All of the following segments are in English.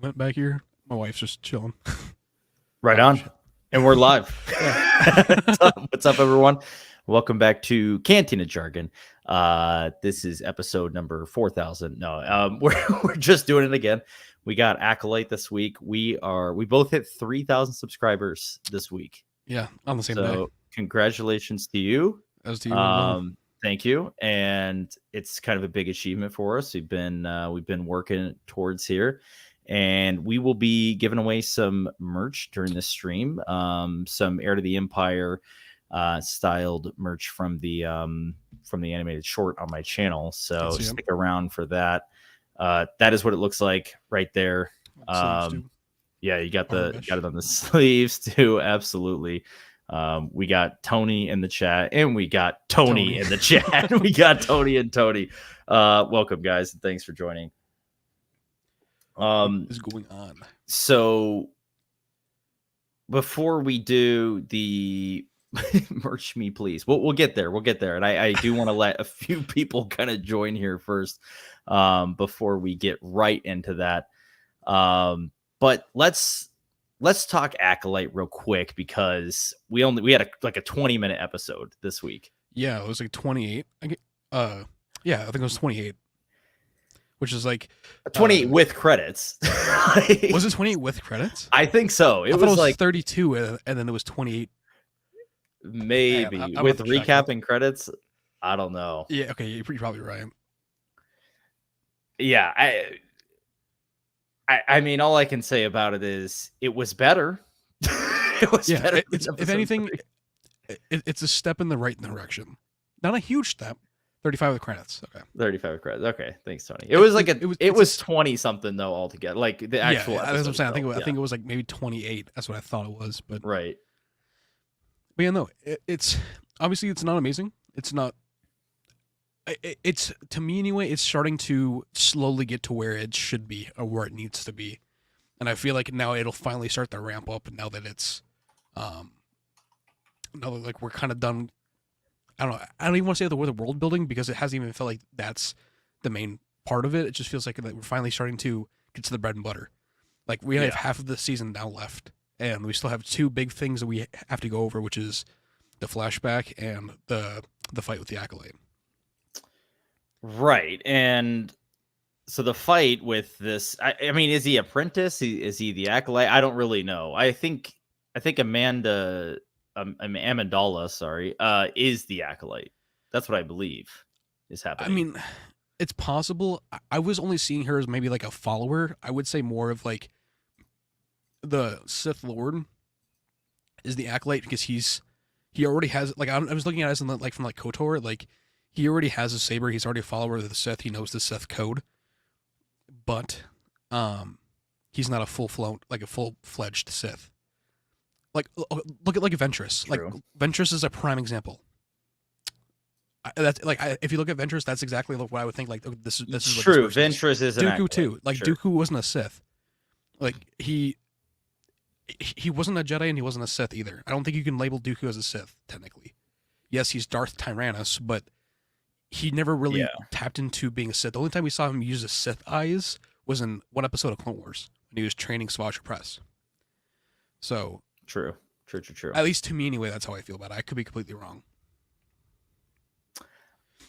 equipment back here. My wife's just chilling. Right on. And we're live. Yeah. What's up, everyone? Welcome back to Cantina Jargon. This is episode number 4,000. No, we're just doing it again. We got Acolyte this week. We both hit 3,000 subscribers this week. Yeah, on the same day. So congratulations to you. As to you. Thank you. And it's kind of a big achievement for us. We've been working towards here. And we will be giving away some merch during this stream, some Heir to the Empire styled merch from the animated short on my channel. So stick around for that. That is what it looks like right there. Yeah, you got it on the sleeves too. Absolutely. We got Tony in the chat, and we got Tony in the chat. We got Tony and Tony. Welcome, guys, and thanks for joining. What is going on? So before we do the merch me, please, we'll get there. And I do want to let a few people kind of join here first, before we get right into that. But let's talk Acolyte real quick, because we had a 20-minute episode this week. Yeah, it was like 28. Yeah, I think it was 28. Which is like 28 with credits. Was it 28 with credits? I think so. It was like 32, and then it was 28. Maybe with recap and credits. I don't know. Yeah. Okay. You're probably right. Yeah. I mean, all I can say about it is it was better. It was better. If anything, it's a step in the right direction. Not a huge step. 35 with credits. Okay. 35 with credits. Okay. Thanks, Tony. It was like it was 20 something though altogether. Like the actual. Yeah, that's what I'm saying. I think it was like maybe 28. That's what I thought it was. But right. But yeah, no. It's obviously it's not amazing. It's not. It's to me anyway. It's starting to slowly get to where it should be or where it needs to be, and I feel like now it'll finally start to ramp up. Now that it's, now that like we're kind of done. I don't even want to say the word world building, because it hasn't even felt like that's the main part of it. It just feels like we're finally starting to get to the bread and butter. Like we have half of the season now left, and we still have two big things that we have to go over, which is the flashback and the fight with the Acolyte. Right. And so the fight with this, I mean, is he apprentice? Is he the Acolyte? I don't really know. I think Amanda... Amandala, is the Acolyte. That's what I believe is happening. I mean, it's possible. I was only seeing her as maybe like a follower. I would say more of like the Sith Lord is the Acolyte, because he already has, like, I was looking at it as in from like KOTOR, like he already has a saber. He's already a follower of the Sith. He knows the Sith code, but he's not a full-fledged Sith. Like, look at like Ventress. True. Like Ventress is a prime example. That's like if you look at Ventress, that's exactly what I would think. Like this is true. Ventress is an Dooku too. Like sure. Dooku wasn't a Sith. Like he wasn't a Jedi, and he wasn't a Sith either. I don't think you can label Dooku as a Sith technically. Yes, he's Darth Tyrannus, but he never really tapped into being a Sith. The only time we saw him use his Sith eyes was in one episode of Clone Wars when he was training Savage Press. So. True. At least to me, anyway, that's how I feel about it. I could be completely wrong.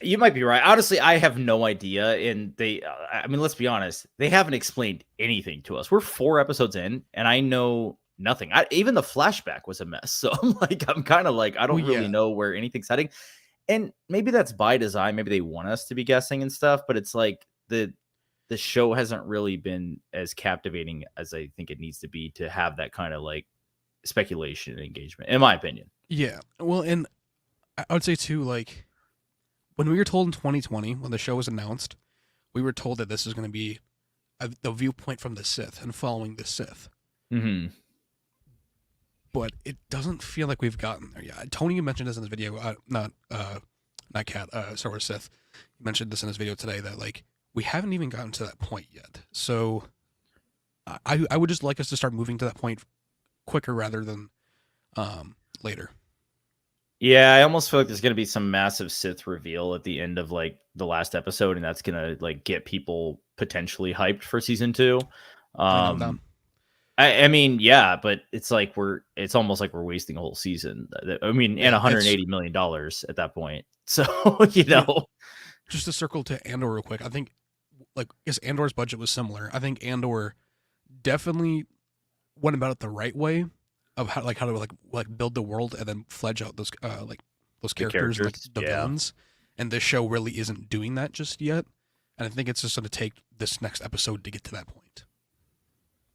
You might be right. Honestly, I have no idea. And I mean, let's be honest. They haven't explained anything to us. We're 4 episodes in, and I know nothing. Even the flashback was a mess. So I'm kind of like, I don't really know where anything's heading. And maybe that's by design. Maybe they want us to be guessing and stuff. But it's like the show hasn't really been as captivating as I think it needs to be to have that kind of like speculation and engagement, in my opinion. Yeah. Well, and I would say too, like when we were told in 2020, when the show was announced, we were told that this is going to be the viewpoint from the Sith and following the Sith. Mm-hmm. But it doesn't feel like we've gotten there yet. Tony mentioned this in his video, not Cat, Star Wars Sith. He mentioned this in his video today that like we haven't even gotten to that point yet. So I would just like us to start moving to that point quicker rather than later. Yeah, I almost feel like there's going to be some massive Sith reveal at the end of like the last episode, and that's going to like get people potentially hyped for season 2. I think I'm down. I mean, yeah, but it's like it's almost like we're wasting a whole season. I mean, and Yeah, $180 million at that point. So, I mean, just to circle to Andor real quick, I think like because Andor's budget was similar. I think Andor definitely went about it the right way of how to build the world and then fledge out those those the characters and like characters, the yeah. villains. And this show really isn't doing that just yet. And I think it's just going to take this next episode to get to that point.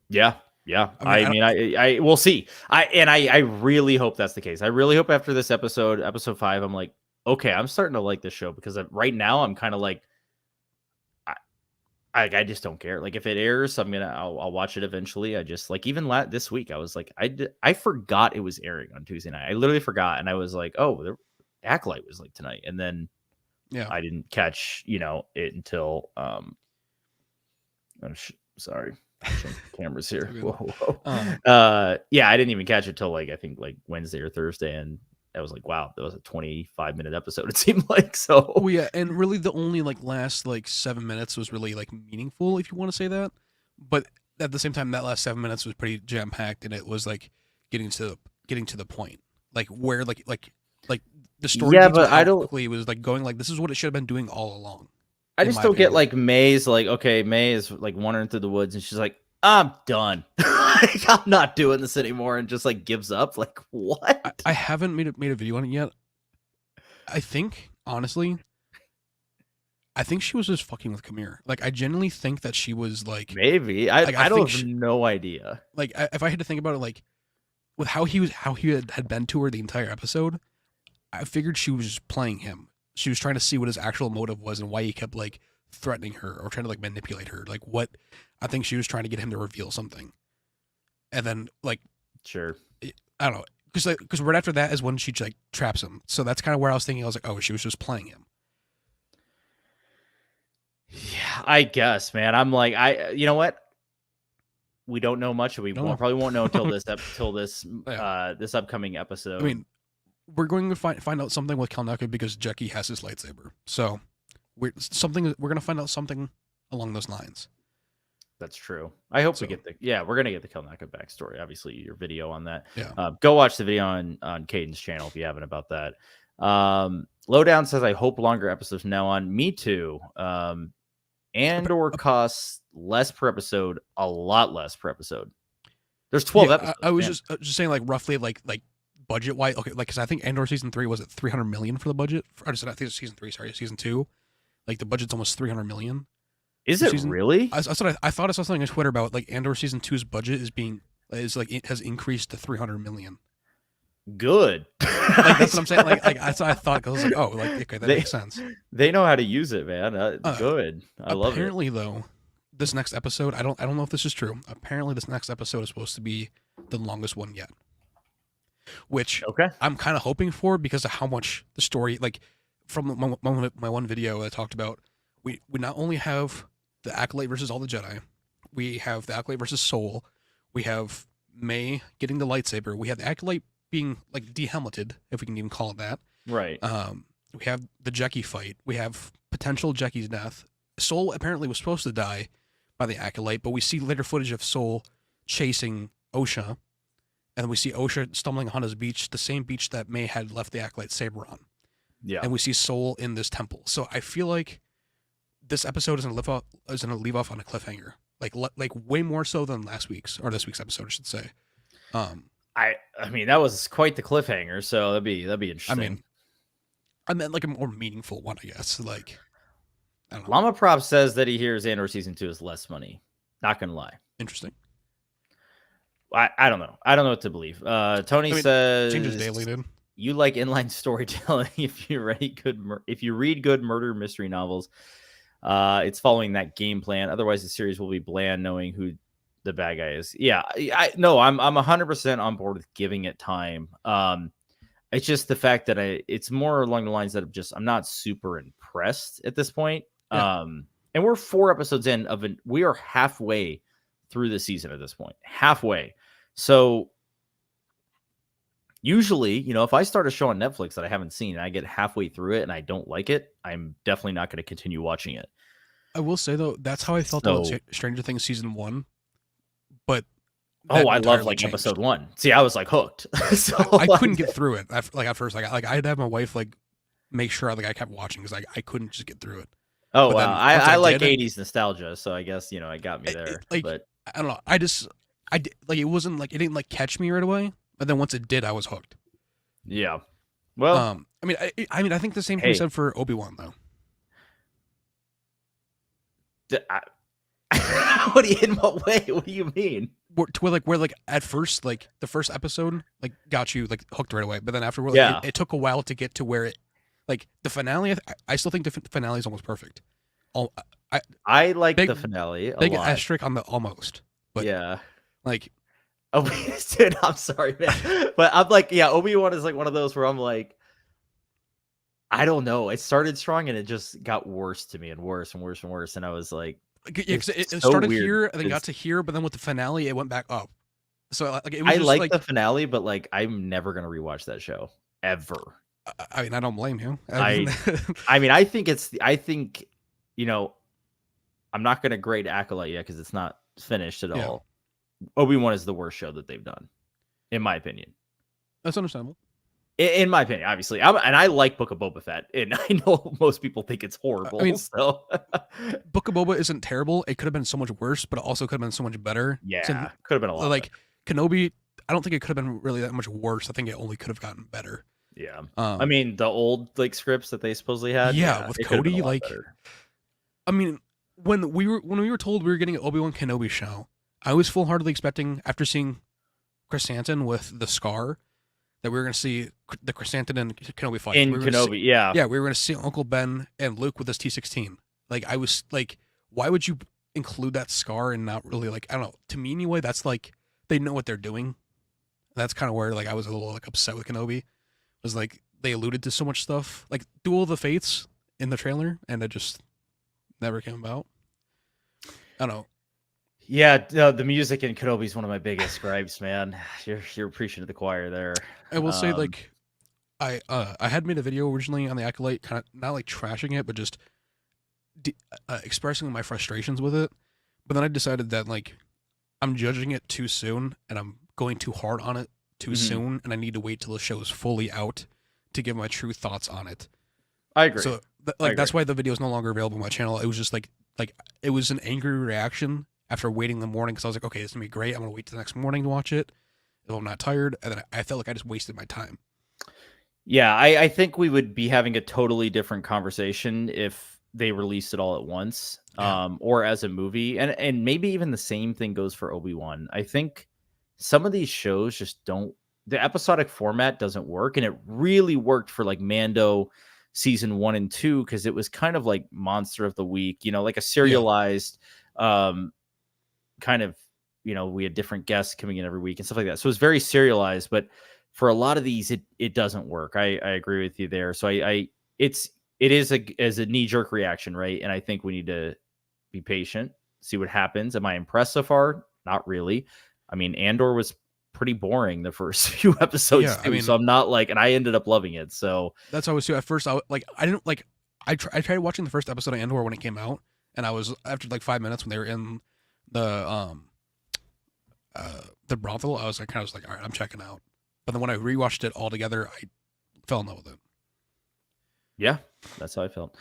Yeah. Yeah. I mean, I we'll see. I really hope that's the case. I really hope after this episode 5, I'm like, okay, I'm starting to like this show because right now I'm kind of like, I just don't care. Like if it airs, I'll watch it eventually. I just like even this week I was like I forgot it was airing on Tuesday night. I literally forgot, and I was like, oh, the Acolyte was like tonight, and then yeah, I didn't catch it until sorry, cameras here. Whoa. Yeah, I didn't even catch it till like I think like Wednesday or Thursday, and I was like, wow, that was a 25-minute episode. It seemed like so. Oh yeah, and really the only like last like 7 minutes was really like meaningful, if you want to say that. But at the same time, that last 7 minutes was pretty jam packed, and it was like getting to the point, like where like the story. Yeah, beats but with how I don't. quickly it was like going like this is what it should have been doing all along. I In just my don't get opinion. like May's like, okay, May is like wandering through the woods and she's like, I'm done. Like, I'm not doing this anymore, and just like gives up. Like, what? I haven't made a video on it yet. I think honestly, I think she was just fucking with Kamir. Like I genuinely think that she was like Maybe. like I don't think have no idea. like if I had to think about it like with how he had been to her the entire episode, I figured she was just playing him. She was trying to see what his actual motive was and why he kept like threatening her or trying to like manipulate her. Like what I think she was trying to get him to reveal something. And then like Sure. I don't know because right after that is when she like traps him. So that's kind of where I was thinking. I was like, oh, she was just playing him. Yeah, I guess, man. I'm like, you know what? We don't know much. We probably won't know until this this upcoming episode. I mean, we're going to find out something with Kalnaka because Jackie has his lightsaber. So we're going to find out something along those lines. That's true. I hope we're gonna get the Kelnaka backstory. Obviously, your video on that. Yeah. Go watch the video on Caden's channel if you haven't about that. Lowdown says, I hope longer episodes from now on. Me too. Andor costs less per episode, a lot less per episode. There's 12 episodes. I was just saying like roughly like budget wise. Okay, like because I think Andor season 3 was at 300 million for the budget. I think it's season 3. Sorry, season 2. Like the budget's almost 300 million. Is it really? I thought I saw something on Twitter about like Andor season 2's budget it has increased to 300 million. Good. Like that's what I'm saying. Like that's what I thought. I was like, oh, like okay, that makes sense. They know how to use it, man. Good. I love it. Apparently, though, this next episode, I don't know if this is true. Apparently, this next episode is supposed to be the longest one yet. Which I'm kind of hoping for because of how much the story, like from my one video I talked about, we not only have the Acolyte versus all the Jedi, we have the Acolyte versus Soul, we have May getting the lightsaber, we have the Acolyte being like de-helmeted, if we can even call it that. Right. We have the Jecki fight. We have potential Jecki's death. Soul apparently was supposed to die by the Acolyte, but we see later footage of Soul chasing Osha, and we see Osha stumbling on his beach, the same beach that May had left the Acolyte saber on. Yeah. And we see Soul in this temple. So I feel like this episode is gonna leave off on a cliffhanger, like way more so than this week's episode, I should say. I mean that was quite the cliffhanger, so that'd be interesting. I meant like a more meaningful one, I guess. Like, I don't know. Llama Prop says that he hears Andor season 2 is less money. Not gonna lie. Interesting. I don't know. I don't know what to believe. Tony says changes daily, dude. You like inline storytelling if you read good murder mystery novels. It's following that game plan. Otherwise, the series will be bland, knowing who the bad guy is. Yeah, I'm 100% on board with giving it time. It's just the fact that it's more along the lines that I'm not super impressed at this point. Yeah. And we're 4 episodes in we are halfway through the season at this point. Halfway. So usually, if I start a show on Netflix that I haven't seen and I get halfway through it and I don't like it, I'm definitely not going to continue watching it. I will say though, that's how I felt about Stranger Things season 1. Oh, I love entirely like changed. episode 1. See, I was like hooked. So I couldn't get through it. At first, I had to have my wife like make sure I kept watching because I couldn't just get through it. Oh, But wow. then once I I like did, 80s nostalgia, so I guess, it got me there. like But I don't know. I did, like it wasn't like it didn't like catch me right away. But then once it did, I was hooked. yeah. Well, I think the same can be hey, said for Obi-Wan though. what do you, in what way? What do you mean? Where at first like the first episode like got you like hooked right away, but then afterward Yeah. it took a while to get to where it like the finale. I still think the finale is almost perfect. I like big- the finale a Big lot. asterisk on the almost, but Yeah. like Oh, dude, I'm sorry, man. But I'm like, yeah, Obi-Wan is like one of those where I'm like, I don't know. It started strong and it just got worse to me and worse and worse and worse. And I was like, yeah, because it so started weird, here and then got 'cause to here, but then with the finale it went back up. So like it was I just like like the finale, but like I'm never gonna rewatch that show ever. I mean I don't blame you. I mean, I think, I'm not gonna grade Acolyte yet because it's not finished at Yeah. all. Obi-Wan is the worst show that they've done, in my opinion. That's understandable. In my opinion, obviously, and I like Book of Boba Fett, and I know most people think it's horrible. I mean, so Book of Boba isn't terrible. It could have been so much worse, but it also could have been so much better. yeah, could have been a lot. Like Kenobi, I don't think it could have been really that much worse. I think it only could have gotten better. Yeah, I mean the old like scripts that they supposedly had. Yeah, with Cody, like, better. I mean, when we were told we were getting an Obi-Wan Kenobi show, I was full-heartedly expecting after seeing Chrysanthemum with the scar that we were going to see the Chrysanthemum and Kenobi fight. In Kenobi, yeah, we were going to see Uncle Ben and Luke with his T-16. Like I was like, why would you include that scar and not really like I don't know. To me anyway, that's like they know what they're doing. That's kind of where like I was a little like upset with Kenobi. Was like they alluded to so much stuff like Duel of the Fates in the trailer, and it just never came about. I don't know. Yeah, the music in Kenobi is one of my biggest gripes, man. You're preaching to the choir there. I will say like I had made a video originally on the Acolyte, kind of not like trashing it, but just expressing my frustrations with it. But then I decided that like I'm judging it too soon, and I'm going too hard on it too soon, and I need to wait till the show is fully out to give my true thoughts on it. I agree. So that's why the video is no longer available on my channel. It was just like it was an angry reaction after waiting the morning because I was like, okay, it's gonna be great. I'm gonna wait till the next morning to watch it if I'm not tired, and then I felt like I just wasted my time. Yeah, I think we would be having a totally different conversation if they released it all at once, or as a movie, and maybe even the same thing goes for Obi-Wan. I think some of these shows just don't. The episodic format doesn't work, and it really worked for like Mando season 1 and 2 because it was kind of like Monster of the Week, like a serialized kind of, we had different guests coming in every week and stuff like that. So it's very serialized, but for a lot of these, it doesn't work. I agree with you there. So it is as a knee jerk reaction, right? And I think we need to be patient, see what happens. Am I impressed so far? Not really. I mean, Andor was pretty boring the first few episodes too, so I'm not like, and I ended up loving it. So that's how I was too. At first, I tried watching the first episode of Andor when it came out, and I was after like 5 minutes when they were in the brothel, I was like all right, I'm checking out. But then when I rewatched it all together, I fell in love with it. Yeah, that's how I felt.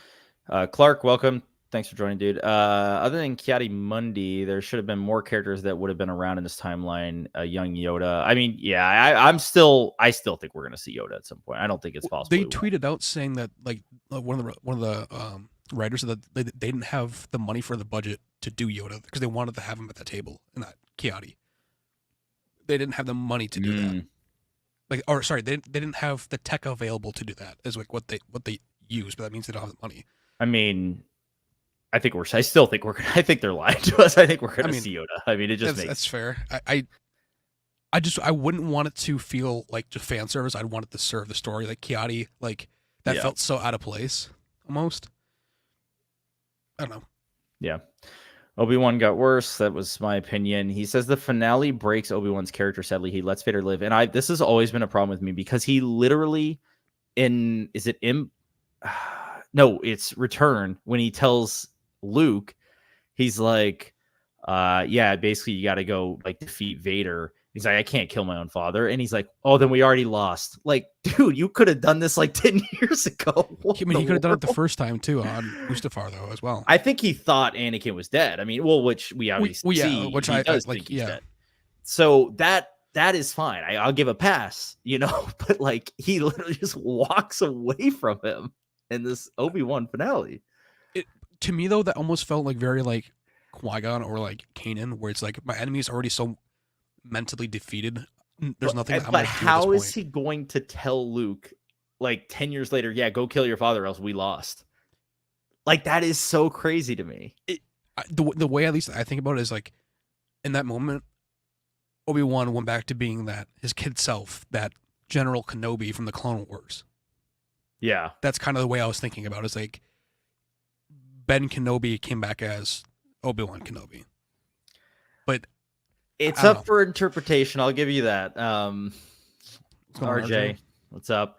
Clark, welcome. Thanks for joining, dude. Other than Kiadi Mundi, there should have been more characters that would have been around in this timeline. Young Yoda. I mean, yeah, I still think we're gonna see Yoda at some point. I don't think it's possible. They tweeted out saying that like one of the writers said that they didn't have the money for the budget to do Yoda because they wanted to have him at the table in that Kiadi. They didn't have the money to do that. They didn't have the tech available to do that. Is like what they use, but that means they don't have the money. I mean, I think they're lying to us. I think we're gonna see Yoda. I mean, that's fair. I wouldn't want it to feel like just fan service. I'd want it to serve the story. Like Kiadi, like that felt so out of place almost. I don't know. Yeah. Obi-Wan got worse. That was my opinion. He says the finale breaks Obi-Wan's character. Sadly, he lets Vader live. And this has always been a problem with me because he literally it's Return when he tells Luke, he's like, yeah, basically you got to go like defeat Vader. He's like, I can't kill my own father. And he's like, oh, then we already lost. Like, dude, you could have done this like 10 years ago. I mean, he could have done it the first time too on Mustafar though as well. I think he thought Anakin was dead. I mean, well, which we obviously see. Which he does like, think he's dead. So that is fine. I'll give a pass, but like he literally just walks away from him in this Obi-Wan finale. To me though, that almost felt like very like Qui-Gon or like Kanan, where it's like my enemy is already so mentally defeated. There's nothing that I'm But gonna do how at this is he going to tell Luke like 10 years later, yeah, go kill your father, else we lost? Like, that is so crazy to me. The way at least I think about it is like, in that moment, Obi-Wan went back to being that his kid self, that General Kenobi from the Clone Wars. Yeah. That's kind of the way I was thinking about it. It's like Ben Kenobi came back as Obi-Wan Kenobi. But it's up for interpretation. I'll give you that. RJ, what's up?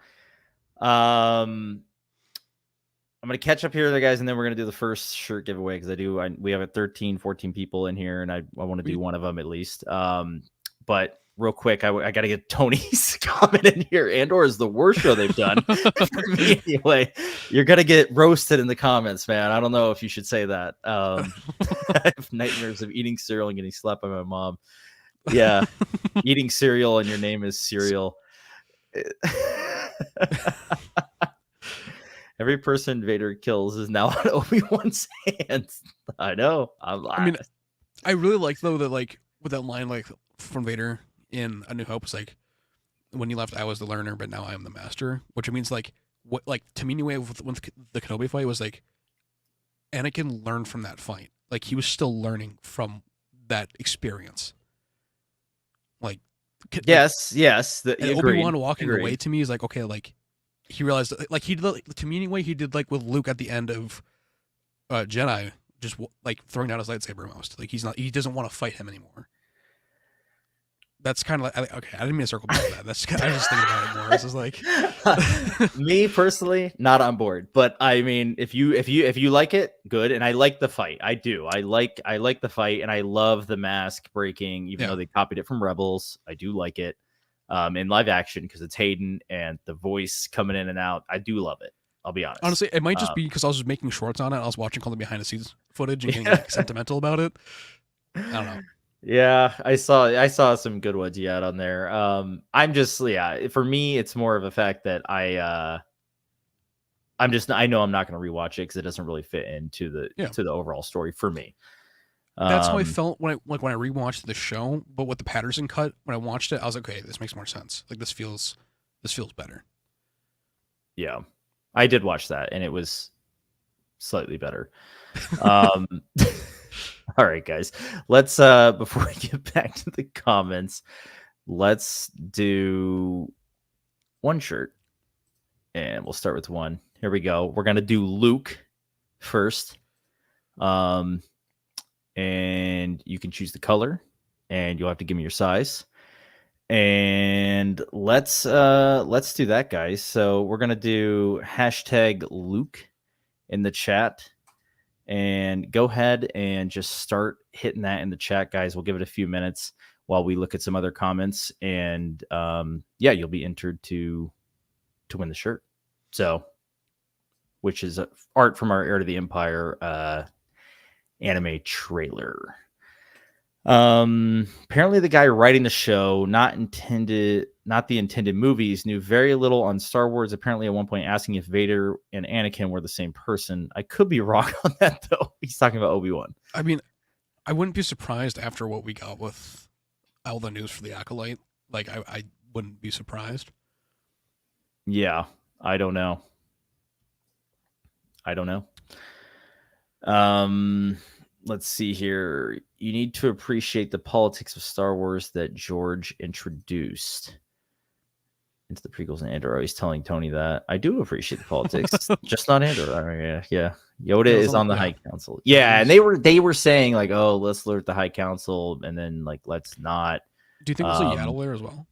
I'm going to catch up here, guys, and then we're going to do the first shirt giveaway because we have 13, 14 people in here, and I want to do one of them at least. But real quick, I got to get Tony's comment in here. Andor is the worst show they've done. For me, anyway, you're going to get roasted in the comments, man. I don't know if you should say that. I have nightmares of eating cereal and getting slapped by my mom. Yeah, eating cereal and your name is cereal. Every person Vader kills is now on Obi-Wan's hands. I know. I mean, I really like though that like with that line like from Vader in A New Hope, it's like, when you left, I was the learner, but now I am the master. Which means like what like to me anyway with the Kenobi fight was like Anakin learned from that fight. Like he was still learning from that experience. Like yes. Obi-Wan walking away to me is like, okay, like he realized that, like he did to me anyway. He did like with Luke at the end of Jedi, just like throwing down his lightsaber almost. Like he doesn't want to fight him anymore. That's kind of like, okay, I didn't mean to circle back to that. That's I was just thinking about it more. This is like me personally, not on board. But I mean, if you like it, good. And I like the fight. I do. I like the fight, and I love the mask breaking, even though they copied it from Rebels. I do like it in live action because it's Hayden and the voice coming in and out. I do love it. I'll be honest. Honestly, it might just be because I was just making shorts on it. I was watching all the behind the scenes footage and getting like sentimental about it. I don't know. Yeah, I saw some good ones you had on there. I'm just, for me, it's more of a fact that I know I'm not going to rewatch it because it doesn't really fit into the overall story for me. That's how I felt when I rewatched the show, but with the Patterson cut, when I watched it, I was like, okay, this makes more sense. Like this feels better. Yeah, I did watch that, and it was slightly better. All right, guys, let's before we get back to the comments, let's do one shirt, and we'll start with one. Here we go. We're gonna do Luke first, and you can choose the color, and you'll have to give me your size. And let's do that, guys. So we're gonna do #Luke in the chat. And go ahead and just start hitting that in the chat, guys. We'll give it a few minutes while we look at some other comments. And you'll be entered to win the shirt. So, which is art from our Heir to the Empire anime trailer. Apparently the guy writing the show, not the intended movies, knew very little on Star Wars, apparently at one point asking if Vader and Anakin were the same person. I could be wrong on that though. He's talking about Obi-Wan. I mean, I wouldn't be surprised after what we got with all the news for the Acolyte. Like I wouldn't be surprised. Yeah, I don't know. Let's see here. You need to appreciate the politics of Star Wars that George introduced into the prequels, and Andor. He's telling Tony that. I do appreciate the politics, just not Andor. Yeah. Yoda is on the High Council. Yeah, and they were saying like, oh, let's alert the High Council, and then like let's not. Do you think there's a Yaddle there as well?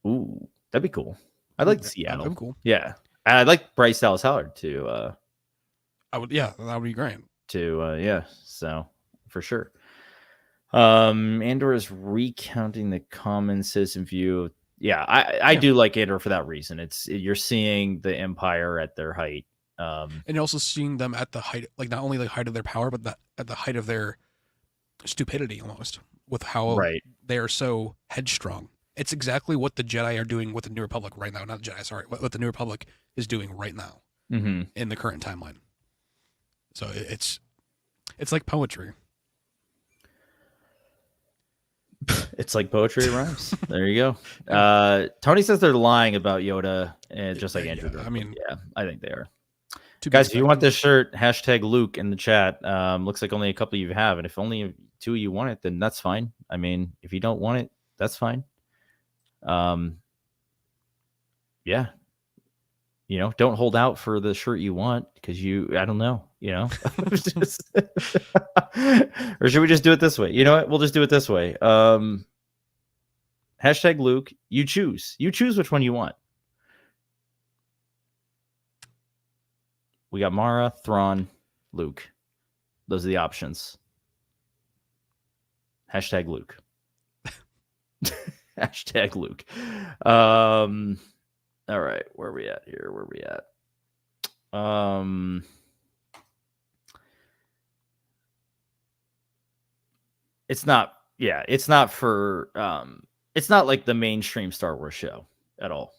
Ooh, that'd be cool. I'd like to see Yaddle. That'd be cool. Yeah, I'd like Bryce Dallas Howard too. I would. Yeah, that would be great. So for sure. Andor is recounting the common citizen view. Yeah, I do like Andor for that reason. You're seeing the Empire at their height. And you're also seeing them at the height, like not only the height of their power, but at the height of their stupidity almost, with how Right. they are so headstrong. It's exactly what the Jedi are doing with the New Republic right now. Not the Jedi, sorry. What the New Republic is doing right now in the current timeline. So it's like poetry. It's like poetry rhymes. There you go. Tony says they're lying about Yoda, and just like Andrew. I mean, yeah, I think they are. To Guys, if you want this shirt, hashtag Luke in the chat. Looks like only a couple of you have, and if only 2 of you want it, then that's fine. I mean, if you don't want it, that's fine. Yeah. Don't hold out for the shirt you want because I don't know, or should we just do it this way? You know what? We'll just do it this way. Hashtag Luke, you choose which one you want. We got Mara, Thrawn, Luke. Those are the options. Hashtag Luke. Hashtag Luke. All right, where are we at here? It's not like the mainstream Star Wars show at all.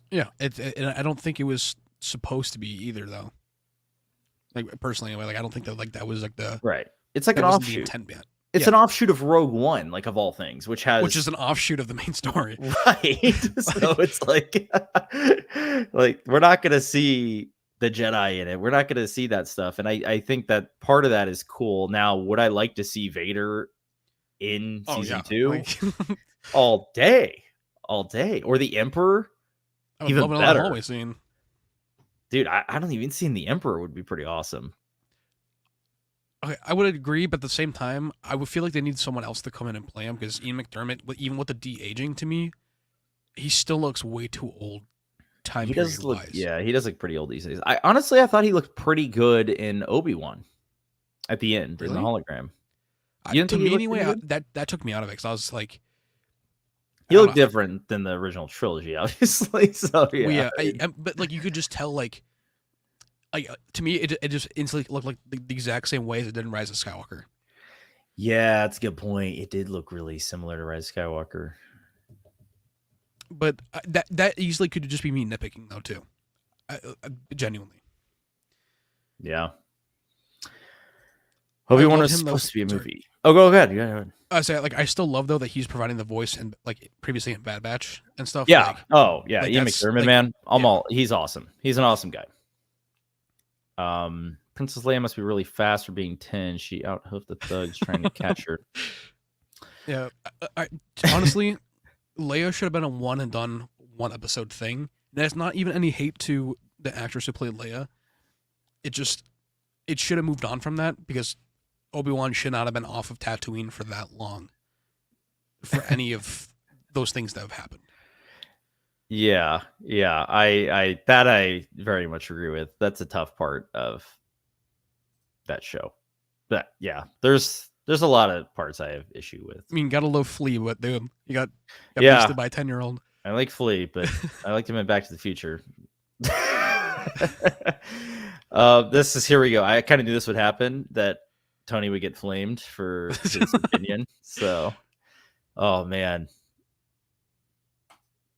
Yeah, and I don't think it was supposed to be either, though. Like personally, anyway, like I don't think that was like the right. It's like an offshoot. It's an offshoot of Rogue One, like of all things, which is an offshoot of the main story, right? So it's like we're not gonna see the Jedi in it. We're not gonna see that stuff, and I think that part of that is cool. Now, would I like to see Vader in season 2? all day, or the Emperor? I would love it better. Hallway scene. Dude, I don't even see the Emperor would be pretty awesome. Okay, I would agree, but at the same time, I would feel like they need someone else to come in and play him because Ian McDermott, even with the de-aging to me, he still looks way too old. He does look pretty old these days. I thought he looked pretty good in Obi-Wan at the end in the hologram. To me, anyway, that took me out of it because I was like, he looked different than the original trilogy, obviously. So yeah, but like you could just tell, like to me, it just instantly looked like the exact same way as it did in Rise of Skywalker. Yeah, that's a good point. It did look really similar to Rise of Skywalker. But that easily could just be me nitpicking, though, too. Genuinely. Yeah. Obi-Wan was supposed to be a movie. Oh, go ahead. Yeah. I say, like, I still love though that he's providing the voice and like previously in Bad Batch and stuff. Yeah. Like, Ian McDermott, man. He's awesome. He's an awesome guy. Princess Leia must be really fast for being 10. She out-hoofed the thugs trying to catch her. Yeah. Honestly, Leia should have been a one and done one episode thing. And that's not even any hate to the actress who played Leia. It should have moved on from that because Obi-Wan should not have been off of Tatooine for that long for any of those things that have happened. Yeah. I very much agree with. That's a tough part of that show. But yeah, there's a lot of parts I have issue with. I mean, gotta love Flea, but dude, you got boosted by a 10-year-old. I like Flea, but I liked him in Back to the Future. Here we go. I kind of knew this would happen, that Tony would get flamed for his opinion. So, oh man.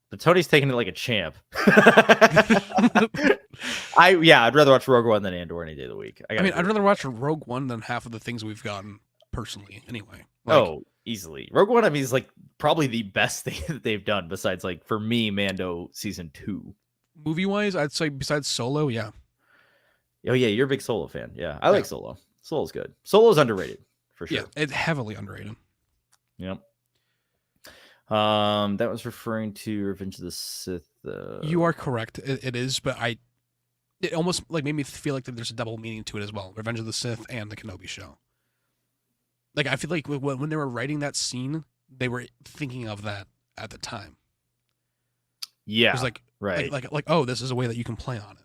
But Tony's taking it like a champ. I'd rather watch Rogue One than Andor any day of the week. I'd rather watch Rogue One than half of the things we've gotten personally. Anyway, easily. Rogue One, is like probably the best thing that they've done besides, like, for me, Mando season 2. Movie wise, I'd say besides Solo, yeah. Oh yeah, you're a big Solo fan. Yeah, I like Solo. Solo's good. Solo's underrated for sure. Yeah, it's heavily underrated. Yep. That was referring to Revenge of the Sith. You are correct. It is, but it almost like made me feel like that there's a double meaning to it as well. Revenge of the Sith and the Kenobi show. Like I feel like when they were writing that scene, they were thinking of that at the time. Yeah, it was like, right. Like oh, this is a way that you can play on it.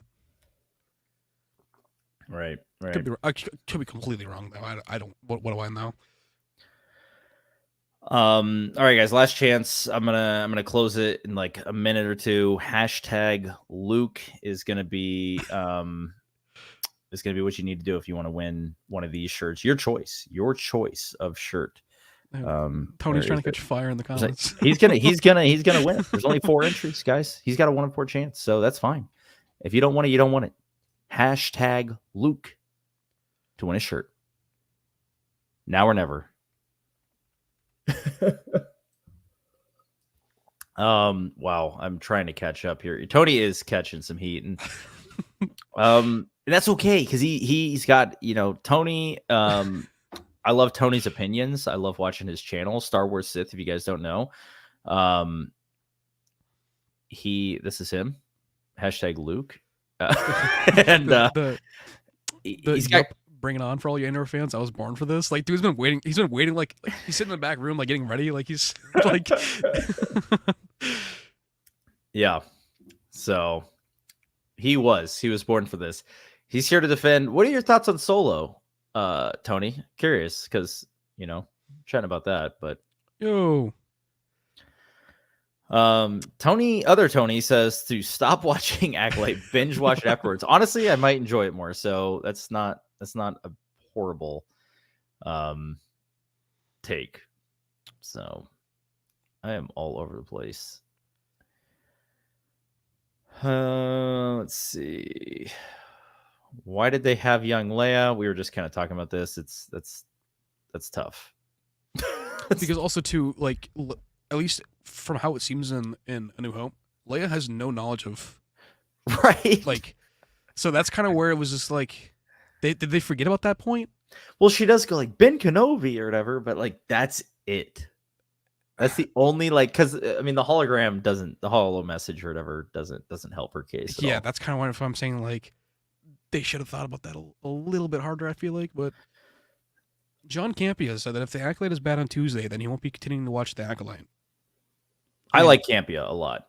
Right. Right. I could be completely wrong though. I don't. What do I know? All right, guys. Last chance. I'm gonna close it in like a minute or two. Hashtag Luke is gonna be what you need to do if you want to win one of these shirts. Your choice of shirt. Tony's trying to catch fire in the comments. He's gonna win it. There's only 4 entries, guys. He's got a 1 in 4 chance, so that's fine. If you don't want it, you don't want it. Hashtag Luke to win a shirt. Now or never. Wow, I'm trying to catch up here. Tony is catching some heat, and that's okay because he's got, you know, Tony. I love Tony's opinions. I love watching his channel, Star Wars Sith. If you guys don't know, this is him. Hashtag Luke, and he's got. Bring it on for all you Andor fans. I was born for this. Like, dude's been waiting. He's been waiting. Like, he's sitting in the back room, like getting ready. Like, he's like, yeah. So he was born for this. He's here to defend. What are your thoughts on Solo, Tony? Curious because, you know, chatting about that. But yo, other Tony says to stop watching Acolyte, binge watch it afterwards. Honestly, I might enjoy it more. So that's not a horrible take. So I am all over the place. Let's see. Why did they have young Leia? We were just kind of talking about this. That's tough. Because also too, like, at least from how it seems in A New Hope, Leia has no knowledge of, right. Like, so that's kind of where it was just like, did they forget about that point? Well, she does go like Ben Kenobi or whatever, but like that's it. That's the only, like, because I mean the holo message or whatever doesn't help her case. Yeah, that's kind of what I'm saying. Like, they should have thought about that a little bit harder, I feel like. But John Campea said that if the Acolyte is bad on Tuesday, then he won't be continuing to watch the Acolyte. I like Campea a lot.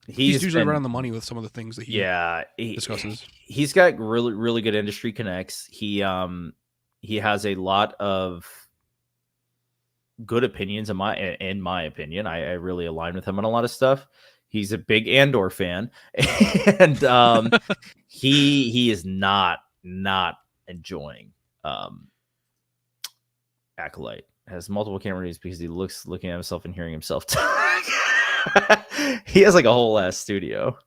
He's usually right on the money with some of the things that he discusses. He's got really, really good industry connects. He has a lot of good opinions in my opinion. I really align with him on a lot of stuff. He's a big Andor fan, and he is not enjoying Acolyte. Has multiple camera views because he looking at himself and hearing himself talk. He has like a whole ass studio.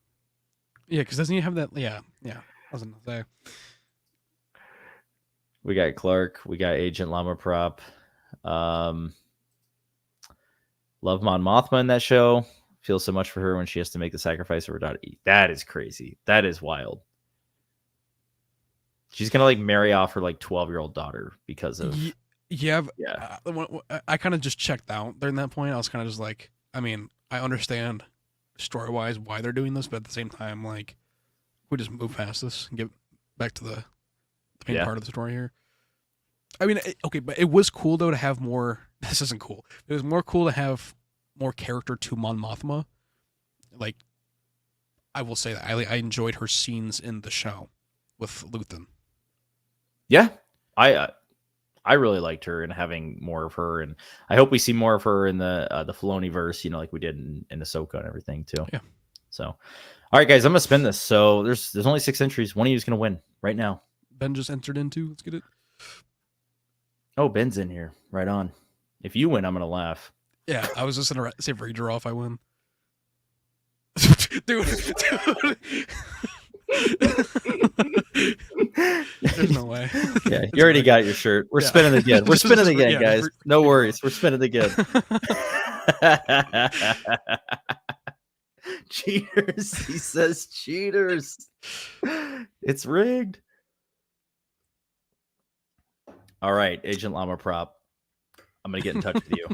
Yeah, because doesn't he have that? Yeah. I was gonna say. We got Clark. We got Agent Llama Prop. Love Mon Mothma in that show. Feel so much for her when she has to make the sacrifice of her daughter. That is crazy. That is wild. She's gonna like marry off her like 12-year-old daughter because of. Yeah. I kind of just checked out during that point. I was kind of just like, I mean, I understand story-wise why they're doing this, but at the same time, like, we just move past this and get back to the main part of the story here. I mean, okay, but it was cool though to have more. This isn't cool. It was more cool to have more character to Mon Mothma. Like, I will say that I enjoyed her scenes in the show with Luthen. Yeah, I really liked her and having more of her, and I hope we see more of her in the Filoni verse, you know, like we did in Ahsoka and everything too. Yeah. So, all right, guys, I'm gonna spin this. So there's only 6 entries. One of you is gonna win right now. Ben just entered into. Let's get it. Oh, Ben's in here. Right on. If you win, I'm gonna laugh. Yeah, I was just gonna say redraw if I win. dude. There's no way. Yeah, you already got your shirt. We're spinning again. We're spinning again, guys. No worries. We're spinning again. Cheaters. He says cheaters. It's rigged. All right, Agent Llama Prop. I'm going to get in touch with you.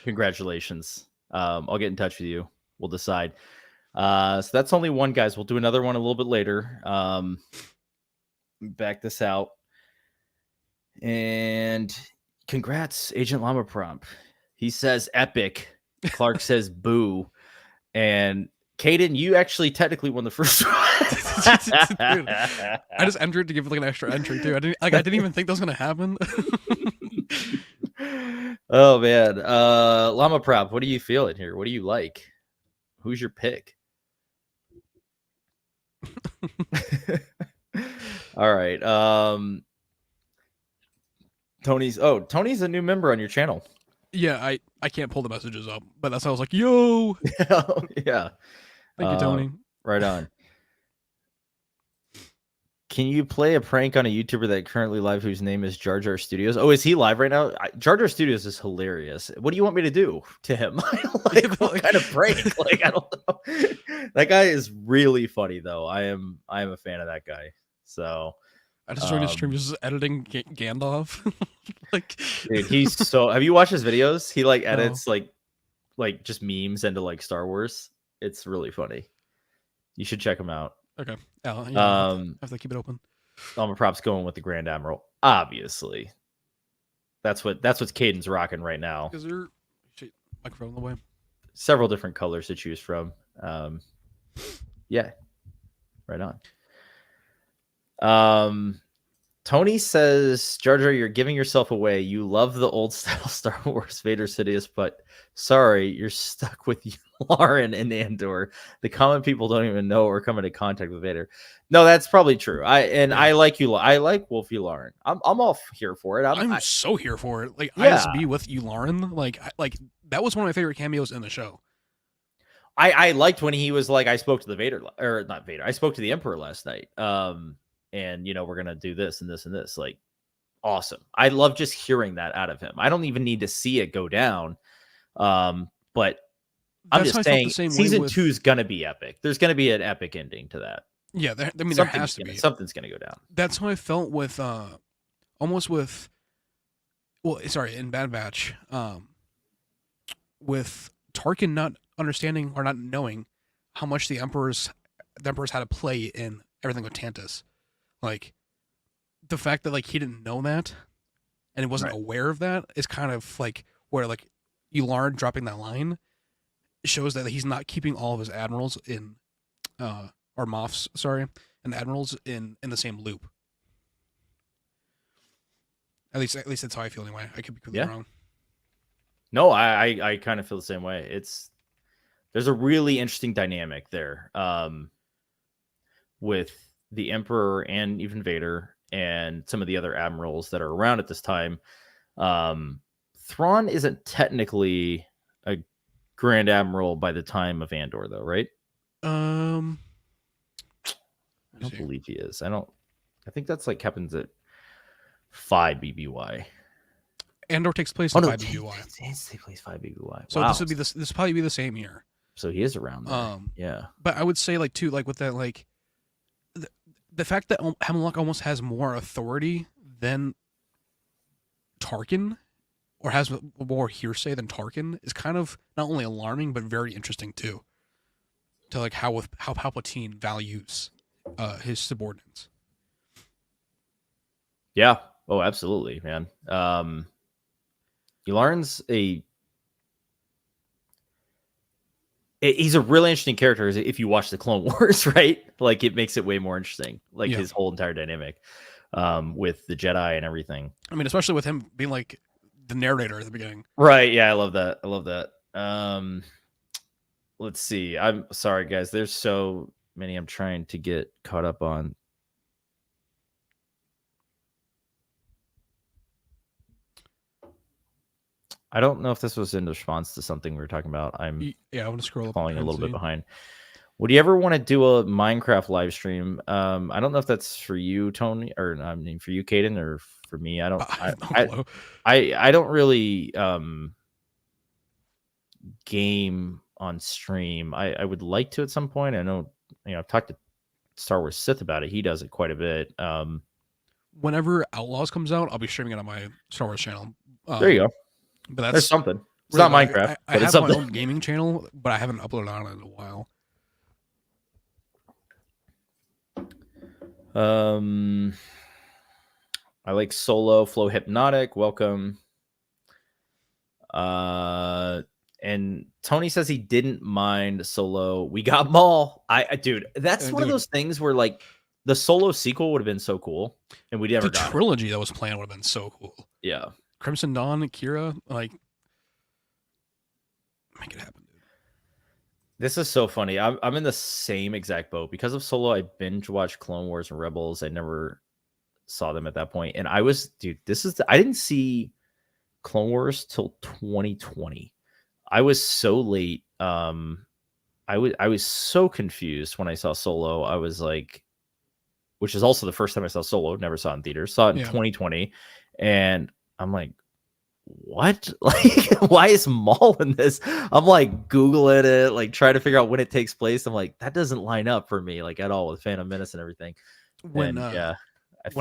Congratulations. I'll get in touch with you. We'll decide. So that's only one, guys. We'll do another one a little bit later. Back this out. And congrats, Agent Llama Prop. He says epic. Clark says boo. And Caden, you actually technically won the first one. Dude, I just entered to give like an extra entry too. I didn't even think that was gonna happen. Oh man, Llama Prop, what are you feeling here? What do you like? Who's your pick? All right. Tony's a new member on your channel. Yeah, I can't pull the messages up, but that's how I was like, yo. Yeah. Thank you, Tony. Right on. Can you play a prank on a YouTuber that currently live whose name is Jar Jar Studios? Oh, is he live right now? Jar Jar Studios is hilarious. What do you want me to do to him? Like, what kind of prank? Like, I don't know. That guy is really funny though. I am a fan of that guy. So I just joined his stream just editing Gandalf. Like, dude, he's so. Have you watched his videos? He like No. edits like just memes into like Star Wars. It's really funny. You should check him out. Okay. Yeah, I have to keep it open. Llama Prop's going with the Grand Admiral. Obviously, that's what's Caden's rocking right now. Is there microphone in the way? Several different colors to choose from. Yeah, right on. Tony says, Jar Jar, you're giving yourself away. You love the old style Star Wars Vader Sidious, but sorry, you're stuck with Lauren and Andor. The common people don't even know or come into contact with Vader. No, that's probably true. I like you. I like Wolfie Lauren. I'm all here for it. I'm so here for it. Like, yeah. ISB with you, Lauren. Like that was one of my favorite cameos in the show. I liked when he was like, I spoke to the Vader, or not Vader. I spoke to the Emperor last night. And we're gonna do this and this and this. Like, awesome. I love just hearing that out of him. I don't even need to see it go down. But I'm just saying season 2 is gonna be epic. There's gonna be an epic ending to that. Yeah, there has to be. Something's gonna go down. That's how I felt with in Bad Batch, with Tarkin not understanding or not knowing how much the Emperors had to play in everything with Tantus. Like, the fact that like he didn't know that and he wasn't aware of that is kind of like where like Yularen dropping that line shows that he's not keeping all of his admirals in or Moffs, and admirals in the same loop. At least that's how I feel anyway. I could be completely wrong. No, I kind of feel the same way. There's a really interesting dynamic there with the Emperor and even Vader and some of the other admirals that are around at this time. Thrawn isn't technically a Grand Admiral by the time of Andor, though, right? I don't believe he is. I think that's like happens at 5 BBY. Andor takes place in 5 BBY. It takes place 5 BBY. So wow. this will probably be the same year. So he is around there. Yeah. But I would say like too, like with that, like the fact that Hemlock almost has more authority than Tarkin, or has more hearsay than Tarkin, is kind of not only alarming but very interesting too. To like how Palpatine values his subordinates. Yeah. Oh, absolutely, man. Yularen's he's a really interesting character if you watch the Clone Wars, right? Like, it makes it way more interesting, like his whole entire dynamic with the Jedi and everything. I mean, especially with him being like the narrator at the beginning. Right. Yeah, I love that. Let's see. I'm sorry, guys. There's so many I'm trying to get caught up on. I don't know if this was in response to something we were talking about. I'm going to scroll up. Falling a little bit behind. Would you ever want to do a Minecraft live stream? I don't know if that's for you, Tony, or I mean for you, Caden, or for me. I don't. I don't really game on stream. I would like to at some point. I know I've talked to Star Wars Sith about it. He does it quite a bit. Whenever Outlaws comes out, I'll be streaming it on my Star Wars channel. There you go. But there's something. It's really, not Minecraft. I it's have my own gaming channel, but I haven't uploaded on it in a while. I like Solo Flow Hypnotic. Welcome. And Tony says he didn't mind Solo. We got Maul. Dude, that's one of Dude, those things where like the Solo sequel would have been so cool, and we never the got it. trilogy that was planned would have been so cool. Yeah. Crimson Dawn, Kira, like, make it happen, dude. This is so funny. I'm in the same exact boat. Because of Solo, I binge watched Clone Wars and Rebels. I never saw them at that point. And I was, dude, I didn't see Clone Wars till 2020. I was so late. I was so confused when I saw Solo. I was like, which is also the first time I saw Solo. Never saw it in theaters. Saw it in 2020, and I'm like, what? Like, why is Maul in this? I'm like Googling it, like trying to figure out when it takes place. I'm like, that doesn't line up for me like at all with Phantom Menace and everything. When I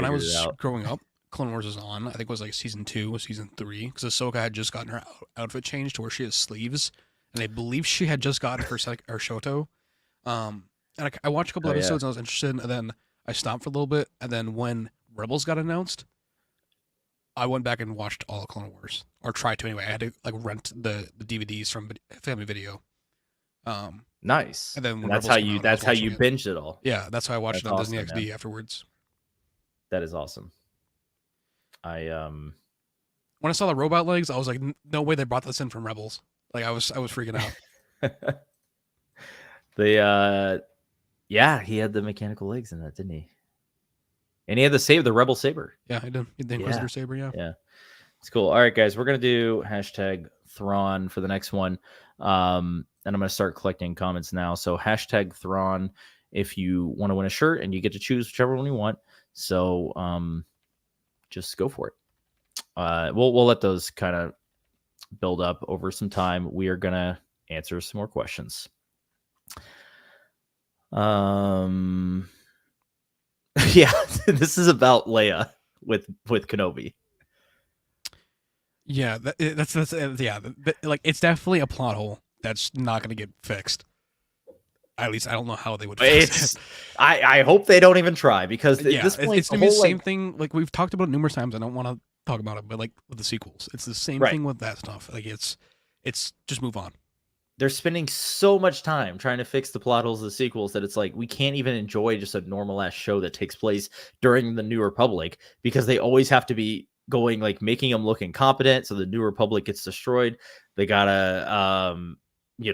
was growing up, Clone Wars was on. I think it was like season 2 or season 3, because Ahsoka had just gotten her outfit changed to where she has sleeves, and I believe she had just gotten her Shoto. And I watched a couple episodes and I was interested, and then I stopped for a little bit, and then when Rebels got announced, I went back and watched all of Clone Wars, or tried to anyway. I had to like rent the DVDs from Family Video. Nice. And then when that's Rebels how you binged it all. Yeah, that's how I watched it on Disney XD afterwards. That is awesome. When I saw the robot legs, I was like, no way they brought this in from Rebels. Like I was freaking out. He had the mechanical legs in that, didn't he? And he had the Rebel Saber. Yeah, I did. The Inquisitor Saber, yeah. Yeah. It's cool. All right, guys, we're going to do hashtag Thrawn for the next one. And I'm going to start collecting comments now. So hashtag Thrawn if you want to win a shirt, and you get to choose whichever one you want. So just go for it. We'll let those kind of build up over some time. We are going to answer some more questions. Yeah, this is about Leia with Kenobi. Yeah, that's like it's definitely a plot hole that's not going to get fixed. At least I don't know how they would fix it. I hope they don't even try, because at this point, it's going to be the same thing. Like we've talked about it numerous times. I don't want to talk about it, but like with the sequels, it's the same thing with that stuff. Like it's just move on. They're spending so much time trying to fix the plot holes of the sequels that it's like we can't even enjoy just a normal ass show that takes place during the New Republic, because they always have to be going like making them look incompetent, so the New Republic gets destroyed. They gotta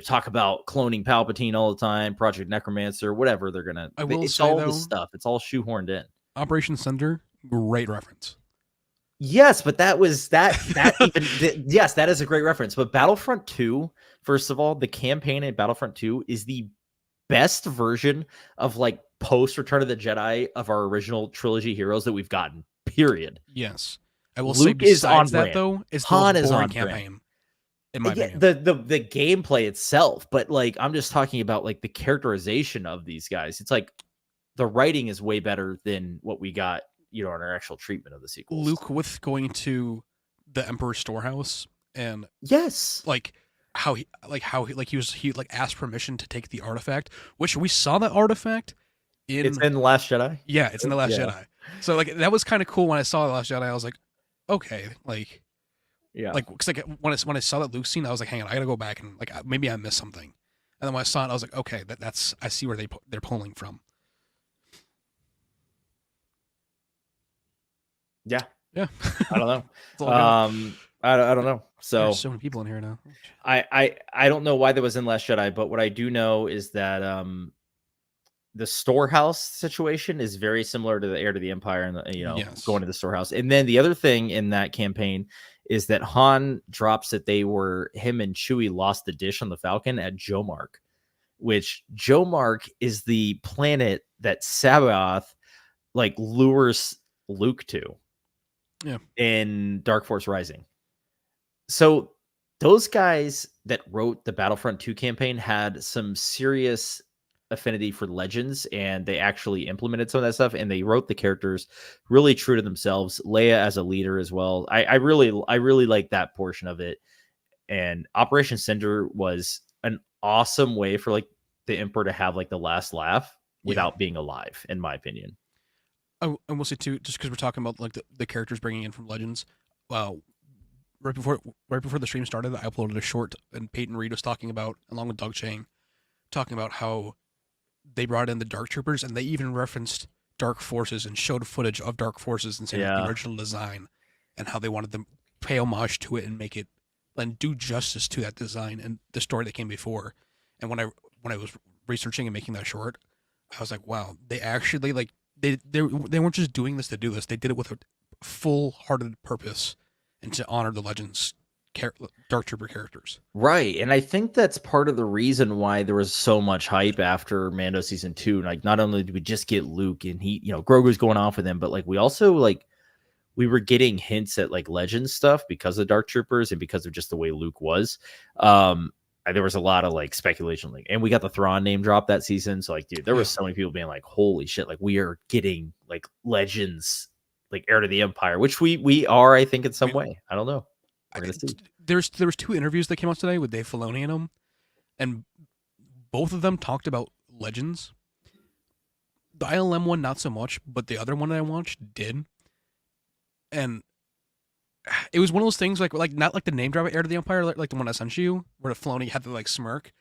talk about cloning Palpatine all the time, Project Necromancer, whatever they're gonna. It's all this stuff. It's all shoehorned in. Operation Cinder, great reference. Yes, but that is a great reference. But Battlefront 2, first of all, the campaign in Battlefront 2 is the best version of like post Return of the Jedi of our original trilogy heroes that we've gotten. Period. Yes, I will Luke say is on that though, it's the Han most is boring on campaign. In my opinion, the gameplay itself, but like I'm just talking about like the characterization of these guys. It's like the writing is way better than what we got, on our actual treatment of the sequels. Luke with going to the Emperor's storehouse, and yes, like how he asked permission to take the artifact, which we saw that artifact it's in The Last Jedi. Yeah, it's in The Last Jedi. So like that was kind of cool when I saw The Last Jedi. I was like, okay, like. Yeah, like because like when I saw that Luke scene, I was like, hang on, I gotta go back and like maybe I missed something. And then when I saw it, I was like, okay, that's I see where they're pulling from. Yeah. I don't know. I don't know. So there's so many people in here now. I don't know why that was in Last Jedi, but what I do know is that the storehouse situation is very similar to the Heir to the Empire, and going to the storehouse. And then the other thing in that campaign is that Han drops that him and Chewie lost the dish on the Falcon at Jomark, which Jomark is the planet that Sabaoth like lures Luke to in Dark Force Rising. So those guys that wrote the Battlefront 2 campaign had some serious affinity for Legends, and they actually implemented some of that stuff, and they wrote the characters really true to themselves. Leia as a leader as well. I really like that portion of it. And Operation Cinder was an awesome way for like the Emperor to have like the last laugh without being alive, in my opinion. And we'll say too, just because we're talking about like the characters bringing in from Legends, right before the stream started, I uploaded a short, and Peyton Reed was talking about, along with Doug Chang, talking about how they brought in the Dark Troopers, and they even referenced Dark Forces and showed footage of Dark Forces and saying the Yeah. original design and how they wanted to pay homage to it and make it and do justice to that design and the story that came before. And when I was researching and making that short, I was like, wow, they actually like they weren't just doing this to do this. They did it with a full-hearted purpose and to honor the Legends Dark Trooper characters. Right. And I think that's part of the reason why there was so much hype after Mando season 2. Like, not only did we just get Luke and he, Grogu's going off with him, but like we also like we were getting hints at like Legends stuff because of Dark Troopers and because of just the way Luke was. There was a lot of like speculation, like, and we got the Thrawn name drop that season. So like, dude, there was so many people being like, holy shit, like we are getting like Legends, like heir to the Empire, which we are, I think, in some way. I don't know. We're gonna see. There was 2 interviews that came out today with Dave Filoni in them, and both of them talked about Legends. The ILM one, not so much, but the other one that I watched did. And it was one of those things like not like the name drop Heir to the Empire, like the one I sent you, where the Filoni had to like smirk,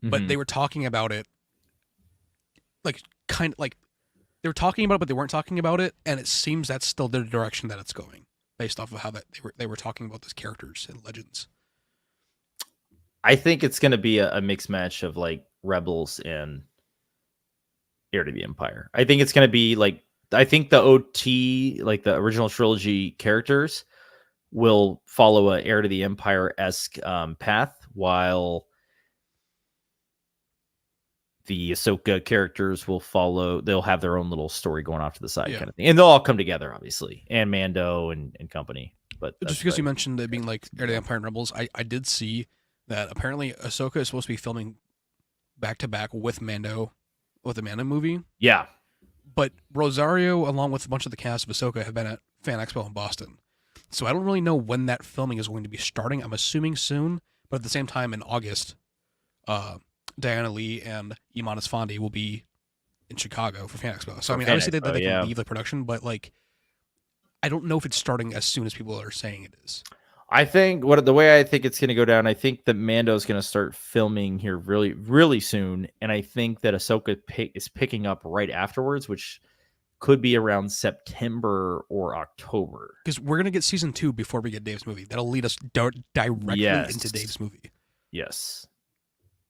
but they were talking about it, like kind of like they were talking about it, but they weren't talking about it, and it seems that's still the direction that it's going, based off of how that they were talking about those characters and Legends. I think it's going to be a mixed match of like Rebels and Heir to the Empire. I think it's going to be like, I think the OT, like the original trilogy characters, will follow a Heir to the Empire-esque path, while the Ahsoka characters will follow, they'll have their own little story going off to the side kind of thing. And they'll all come together, obviously, and Mando and company. But just because you mentioned it being like Heir to the Empire and Rebels, I did see that apparently Ahsoka is supposed to be filming back-to-back with Mando, with the Mando movie. Yeah. But Rosario, along with a bunch of the cast of Ahsoka, have been at Fan Expo in Boston. So I don't really know when that filming is going to be starting. I'm assuming soon, but at the same time in August, Diana Lee and Iman Esfandi will be in Chicago for Fan Expo. So I mean, obviously they can leave the production, but like, I don't know if it's starting as soon as people are saying it is. I think the way I think it's going to go down, I think that Mando is going to start filming here really, really soon, and I think that Ahsoka is picking up right afterwards, which could be around September or October. Because we're going to get season 2 before we get Dave's movie. That'll lead us directly into Dave's movie. Yes,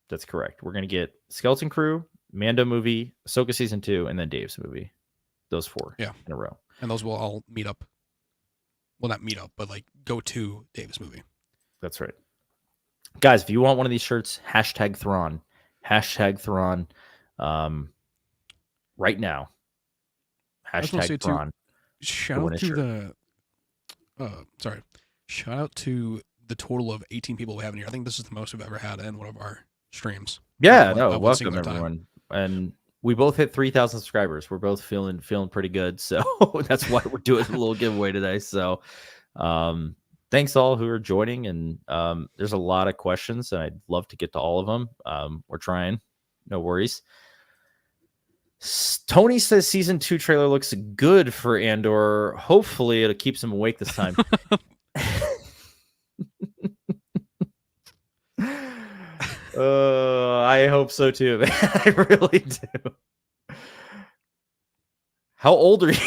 that's correct. We're going to get Skeleton Crew, Mando movie, Ahsoka season 2, and then Dave's movie. Those 4 in a row. And those will all meet up. Well, not meet up, but like go to Dave's movie. That's right. Guys, if you want one of these shirts, hashtag Thrawn. Hashtag Thrawn. Right now. Hashtag Thrawn. Shout out to shout out to the total of 18 people we have in here. I think this is the most we've ever had in one of our streams. Yeah, welcome everyone. And we both hit 3,000 subscribers. We're both feeling pretty good. So that's why we're doing a little giveaway today. So thanks all who are joining. And there's a lot of questions, and I'd love to get to all of them. We're trying. No worries. Tony says season 2 trailer looks good for Andor. Hopefully it keeps him awake this time. I hope so too, man. I really do. How old are you?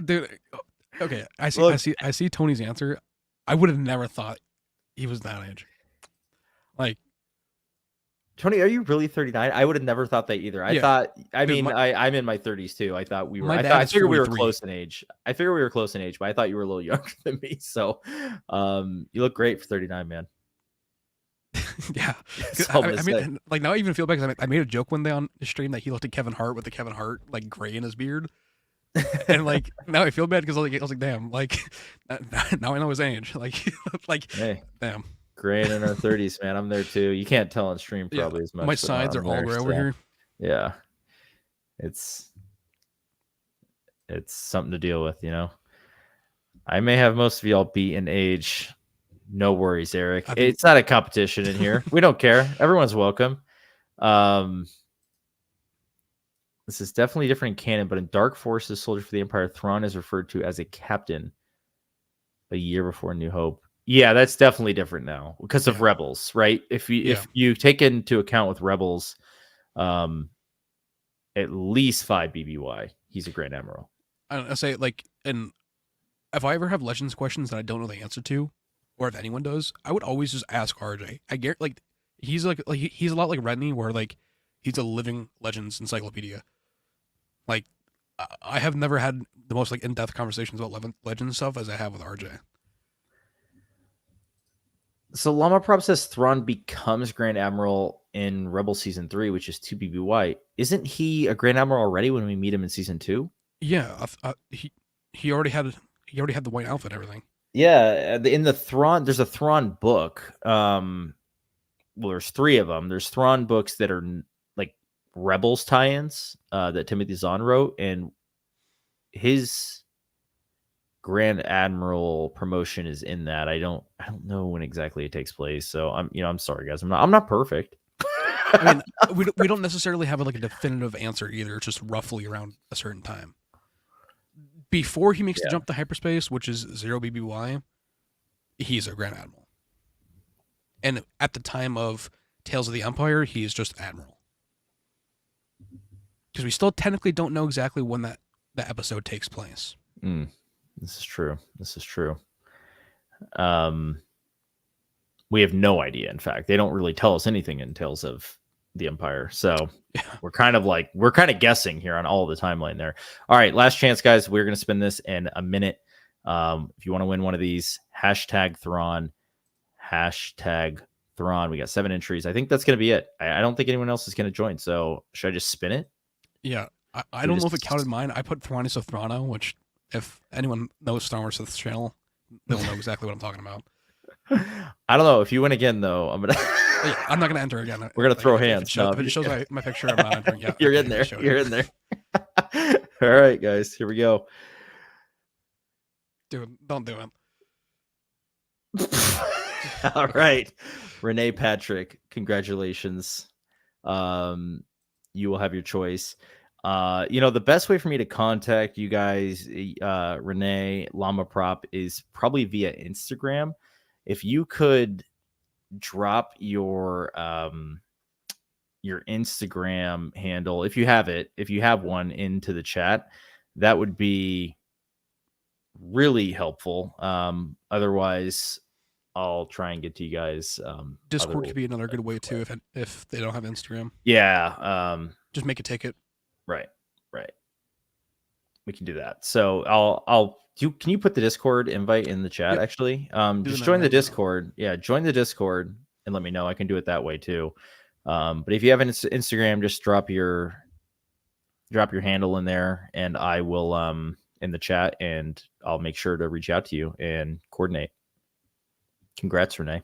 Dude, okay, I see Tony's answer. I would have never thought he was that age. Like, Tony, are you really 39? I would have never thought that either. I'm in my 30s too. I thought we were. I figured we were close in age. But I thought you were a little younger than me. So, you look great for 39, man. Yeah, I mean, like now I even feel bad because I made a joke one day on the stream that he looked at Kevin Hart with the Kevin Hart like gray in his beard, and like now I feel bad because I was like, damn, like now I know his age. Like, hey, damn. Gray in our 30s, man. I'm there too. You can't tell on stream probably as much. My sides are all gray over here. Yeah, it's something to deal with, you know. I may have most of y'all beat in age. No worries, Eric. It's not a competition in here. We don't care. Everyone's welcome. This is definitely different in canon, but in Dark Forces, Soldier for the Empire, Thrawn is referred to as a captain a year before New Hope. Yeah, that's definitely different now because of Yeah. Rebels, right? If Yeah. you take into account with Rebels, at least 5 BBY, he's a Grand Admiral. I say like, and if I ever have Legends questions that I don't know the answer to, or if anyone does, I would always just ask RJ. I get like he's he's a lot like Redney, where like he's a living Legends encyclopedia. Like I have never had the most like in depth conversations about Legends stuff as I have with RJ. So Llama Prop says Thrawn becomes Grand Admiral in Rebel Season 3, which is 2 BBY. Isn't he a Grand Admiral already when we meet him in Season 2? Yeah, he already had the white outfit and everything. Yeah, in the Thrawn, there's a Thrawn book. Well, there's 3 of them. There's Thrawn books that are like Rebels tie-ins that Timothy Zahn wrote, and his Grand Admiral promotion is in that. I don't know when exactly it takes place. So I'm sorry guys. I'm not perfect. I mean, we don't necessarily have like a definitive answer either. It's just roughly around a certain time. Before he makes the jump to hyperspace, which is 0 BBY, he's a Grand Admiral. And at the time of Tales of the Empire, he's just Admiral. Because we still technically don't know exactly when that episode takes place. This is true. We have no idea. In fact, they don't really tell us anything in Tales of the Empire. So we're kind of guessing here on all the timeline there. All right, last chance, guys. We're going to spin this in a minute. If you want to win one of these, hashtag Thrawn. We got 7 entries. I think that's going to be it. I don't think anyone else is going to join. So should I just spin it? Yeah. I don't know if it counted mine. I put Thrawn of Thrano, which if anyone knows Star Wars Sith's channel, they'll know exactly what I'm talking about. I don't know. If you win again, though, I'm not gonna enter again. We're gonna throw hands. If it shows my picture, I'm not entering. Yeah, you're in there. You're in there. All right, guys. Here we go. Dude, don't do it. All right, Renee Patrick, congratulations. You will have your choice. The best way for me to contact you guys, Renee, Llama Prop, is probably via Instagram. If you could drop your Instagram handle, if you have one, into the chat, that would be really helpful. Otherwise, I'll try and get to you guys. Discord could be another good way too if they don't have Instagram. Yeah. Just make a ticket. Right. We can do that. So can you put the Discord invite in the chat? Yep. Actually, just join the Discord. Now. Yeah, join the Discord and let me know. I can do it that way too. But if you have an Instagram, just drop your handle in there, and I will in the chat, and I'll make sure to reach out to you and coordinate. Congrats, Renee.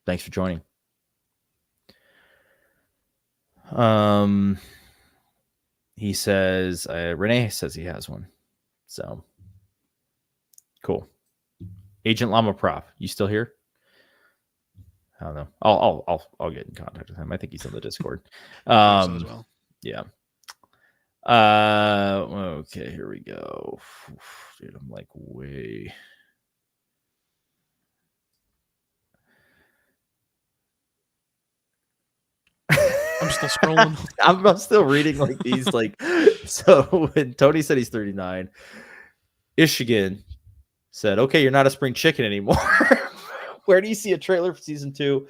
Thanks for joining. He says, Renee says he has one. So cool. Agent Llama Prop, you still here? I don't know. I'll get in contact with him. I think he's on the Discord. So as well. Yeah. Okay, here we go. Dude, I'm like way. I'm still scrolling. I'm still reading like these like. So when Tony said he's 39, Ishigan said, "Okay, you're not a spring chicken anymore." Where do you see a trailer for season 2?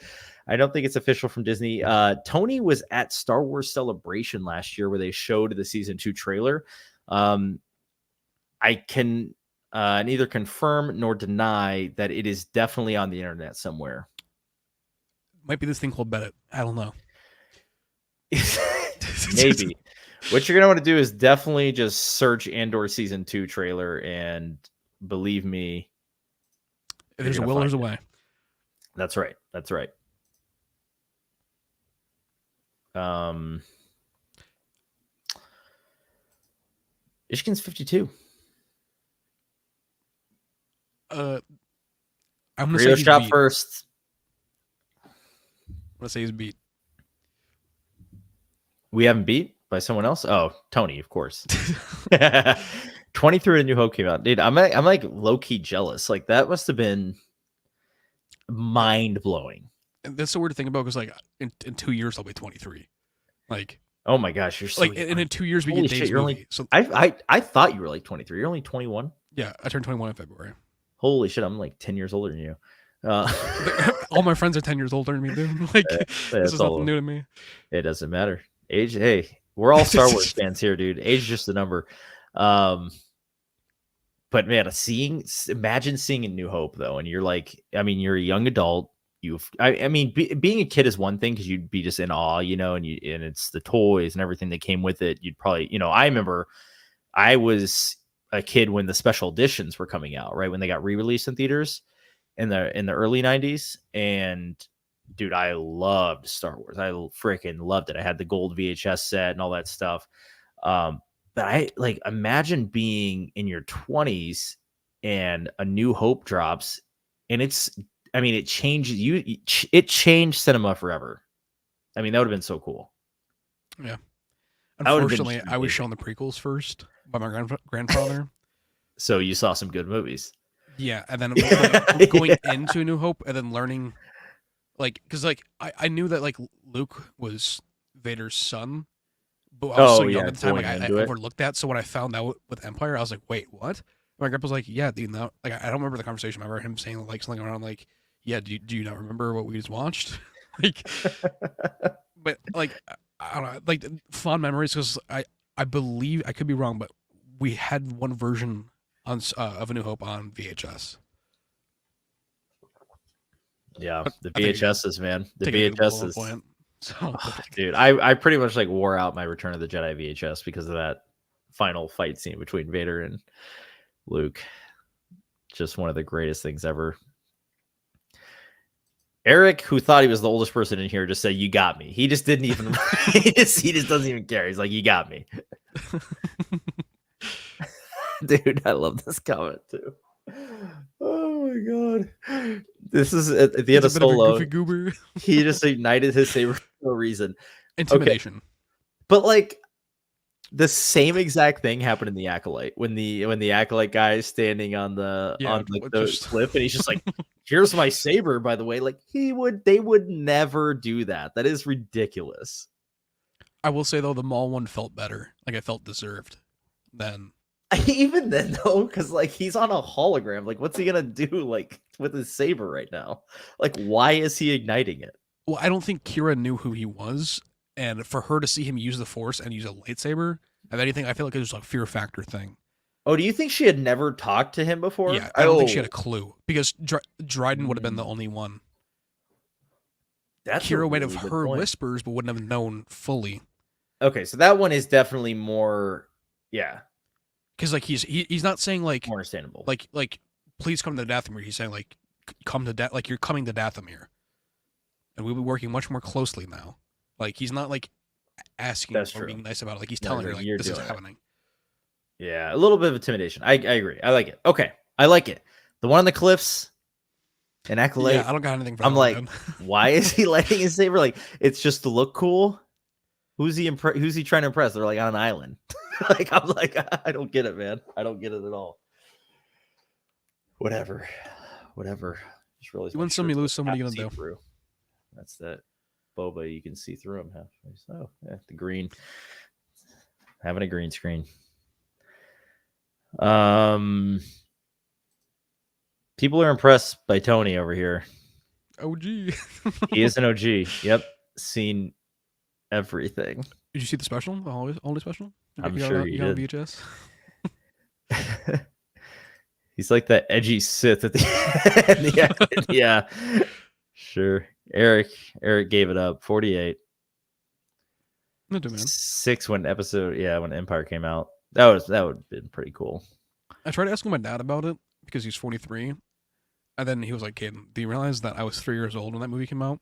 I don't think it's official from Disney. Tony was at Star Wars Celebration last year where they showed the season 2 trailer. I can neither confirm nor deny that it is definitely on the internet somewhere. Might be this thing called Bennett. I don't know. Maybe. What you're gonna want to do is definitely just search Andor season 2 trailer, and believe me, if there's a will, there's a way. That's right. Ishkin's 52. I'm gonna say he's shot beat. First. I'm gonna say he's beat. We haven't beat? By someone else? Oh, Tony, of course. 23 A New Hope came out. Dude, I'm like low-key jealous. Like that must have been mind-blowing. And that's so weird to think about because like in 2 years I'll be 23. Like, oh my gosh, you're so like, young. and in 2 years we Holy get shit, Dave's you're movie. only So I thought you were like 23. You're only 21. yeah, I turned 21 in February. Holy shit, I'm like 10 years older than you. All my friends are 10 years older than me, dude. Like, this is nothing new to me. It doesn't matter. Age, hey, we're all Star Wars fans here, dude. Age is just a number. But man, imagine seeing A New Hope though, and you're like, I mean, you're a young adult. I mean, being a kid is one thing because you'd be just in awe, you know, and it's the toys and everything that came with it. You'd probably, you know, I remember I was a kid when the special editions were coming out, right when they got re-released in theaters in the early 90s, and dude, I loved Star Wars. I freaking loved it. I had the gold VHS set and all that stuff. But I like imagine being in your 20s and A New Hope drops, and it changes you. It changed cinema forever. I mean, that would have been so cool. Yeah. Unfortunately, I was shown the prequels first by my grandfather. So you saw some good movies. Yeah, and then going into A New Hope and then learning, like, because like I knew that like Luke was Vader's son, but I was so young at the time, like I overlooked that. So when I found out with Empire, I was like, wait, what? And my grandpa's like, yeah, dude, no, like I don't remember the conversation. I remember him saying like something around like, yeah, do you not remember what we just watched? Like, but like I don't know, like fond memories because I believe I could be wrong, but we had one version on of A New Hope on VHS. Yeah, the VHSs, man. The VHSs. So, dude, I pretty much like wore out my Return of the Jedi VHS because of that final fight scene between Vader and Luke. Just one of the greatest things ever. Eric, who thought he was the oldest person in here, just said, "You got me." He just didn't even. he just doesn't even care. He's like, "You got me." Dude, I love this comment too. Oh my god, this is at the end of Solo. Goofy goober. He just ignited his saber for no reason. Intimidation. Okay. But like the same exact thing happened in the Acolyte when the Acolyte guy is standing on the cliff, and he's just like, "Here's my saber." By the way, like they would never do that. That is ridiculous. I will say though, the Maul one felt better. Like I felt deserved. Then. Even then though, because like he's on a hologram, like what's he gonna do like with his saber right now? Like why is he igniting it? Well, I don't think Kira knew who he was, and for her to see him use the Force and use a lightsaber, if anything, I feel like it was a fear factor thing. Oh, do you think she had never talked to him before? Yeah, I don't think she had a clue because Dryden would have been the only one. Kira might have heard whispers, but wouldn't have known fully. Okay, so that one is definitely more, yeah. Because like he's not saying like more understandable. Like please come to Dathomir. He's saying like come to like you're coming to Dathomir, and we'll be working much more closely now. Like he's not like asking or being nice about it. Like he's telling her like this is happening. Yeah, a little bit of intimidation. I agree. I like it. Okay, I like it. The one on the cliffs, an Acolyte. Yeah, I don't got anything for I'm that, like, man. Why is he lighting his saber? Like it's just to look cool. Who's he trying to impress? They're like on an island. Like I'm like, I don't get it, man. I don't get it at all. Whatever. Just really. You win some, you lose some. What are you gonna do? Through. That's that boba. You can see through him. Oh, yeah, the green. Having a green screen. People are impressed by Tony over here. OG. He is an OG. Yep, seen everything. Did you see the special? The holiday special? I'm sure you did. VHS. He's like that edgy Sith at the end. Yeah, sure. Eric gave it up. 48. No, man. 6 when Empire came out. That would have been pretty cool. I tried asking my dad about it because he's 43, and then he was like, "Kid, do you realize that I was 3 years old when that movie came out?"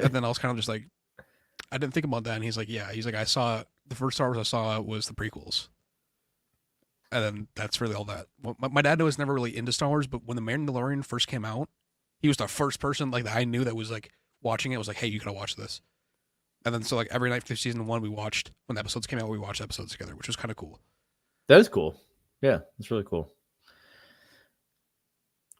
And then I was kind of just like, I didn't think about that. And he's like, yeah. He's like, I saw the first Star Wars I saw was the prequels, and then that's really all that. My dad was never really into Star Wars, but when the Mandalorian first came out, he was the first person like that I knew that was like watching it. Was like, hey, you gotta watch this. And then so like every night through season 1, we watched when the episodes came out. We watched episodes together, which was kind of cool. That is cool. Yeah, that's really cool.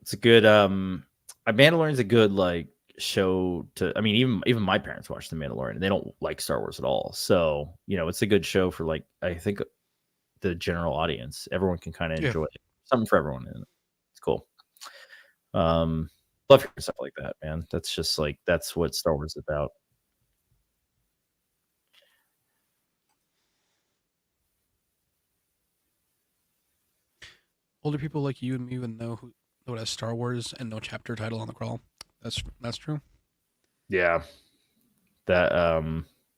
It's a good Mandalorian's a good like show to. I mean, even my parents watch the Mandalorian and they don't like Star Wars at all. So it's a good show for like I think the general audience. Everyone can kind of Yeah. enjoy it. Something for everyone. And it's cool. Love hearing stuff like that, man. That's just like that's what Star Wars is about. Older people like you and me would know what has Star Wars and no chapter title on the crawl. That's true. Yeah. That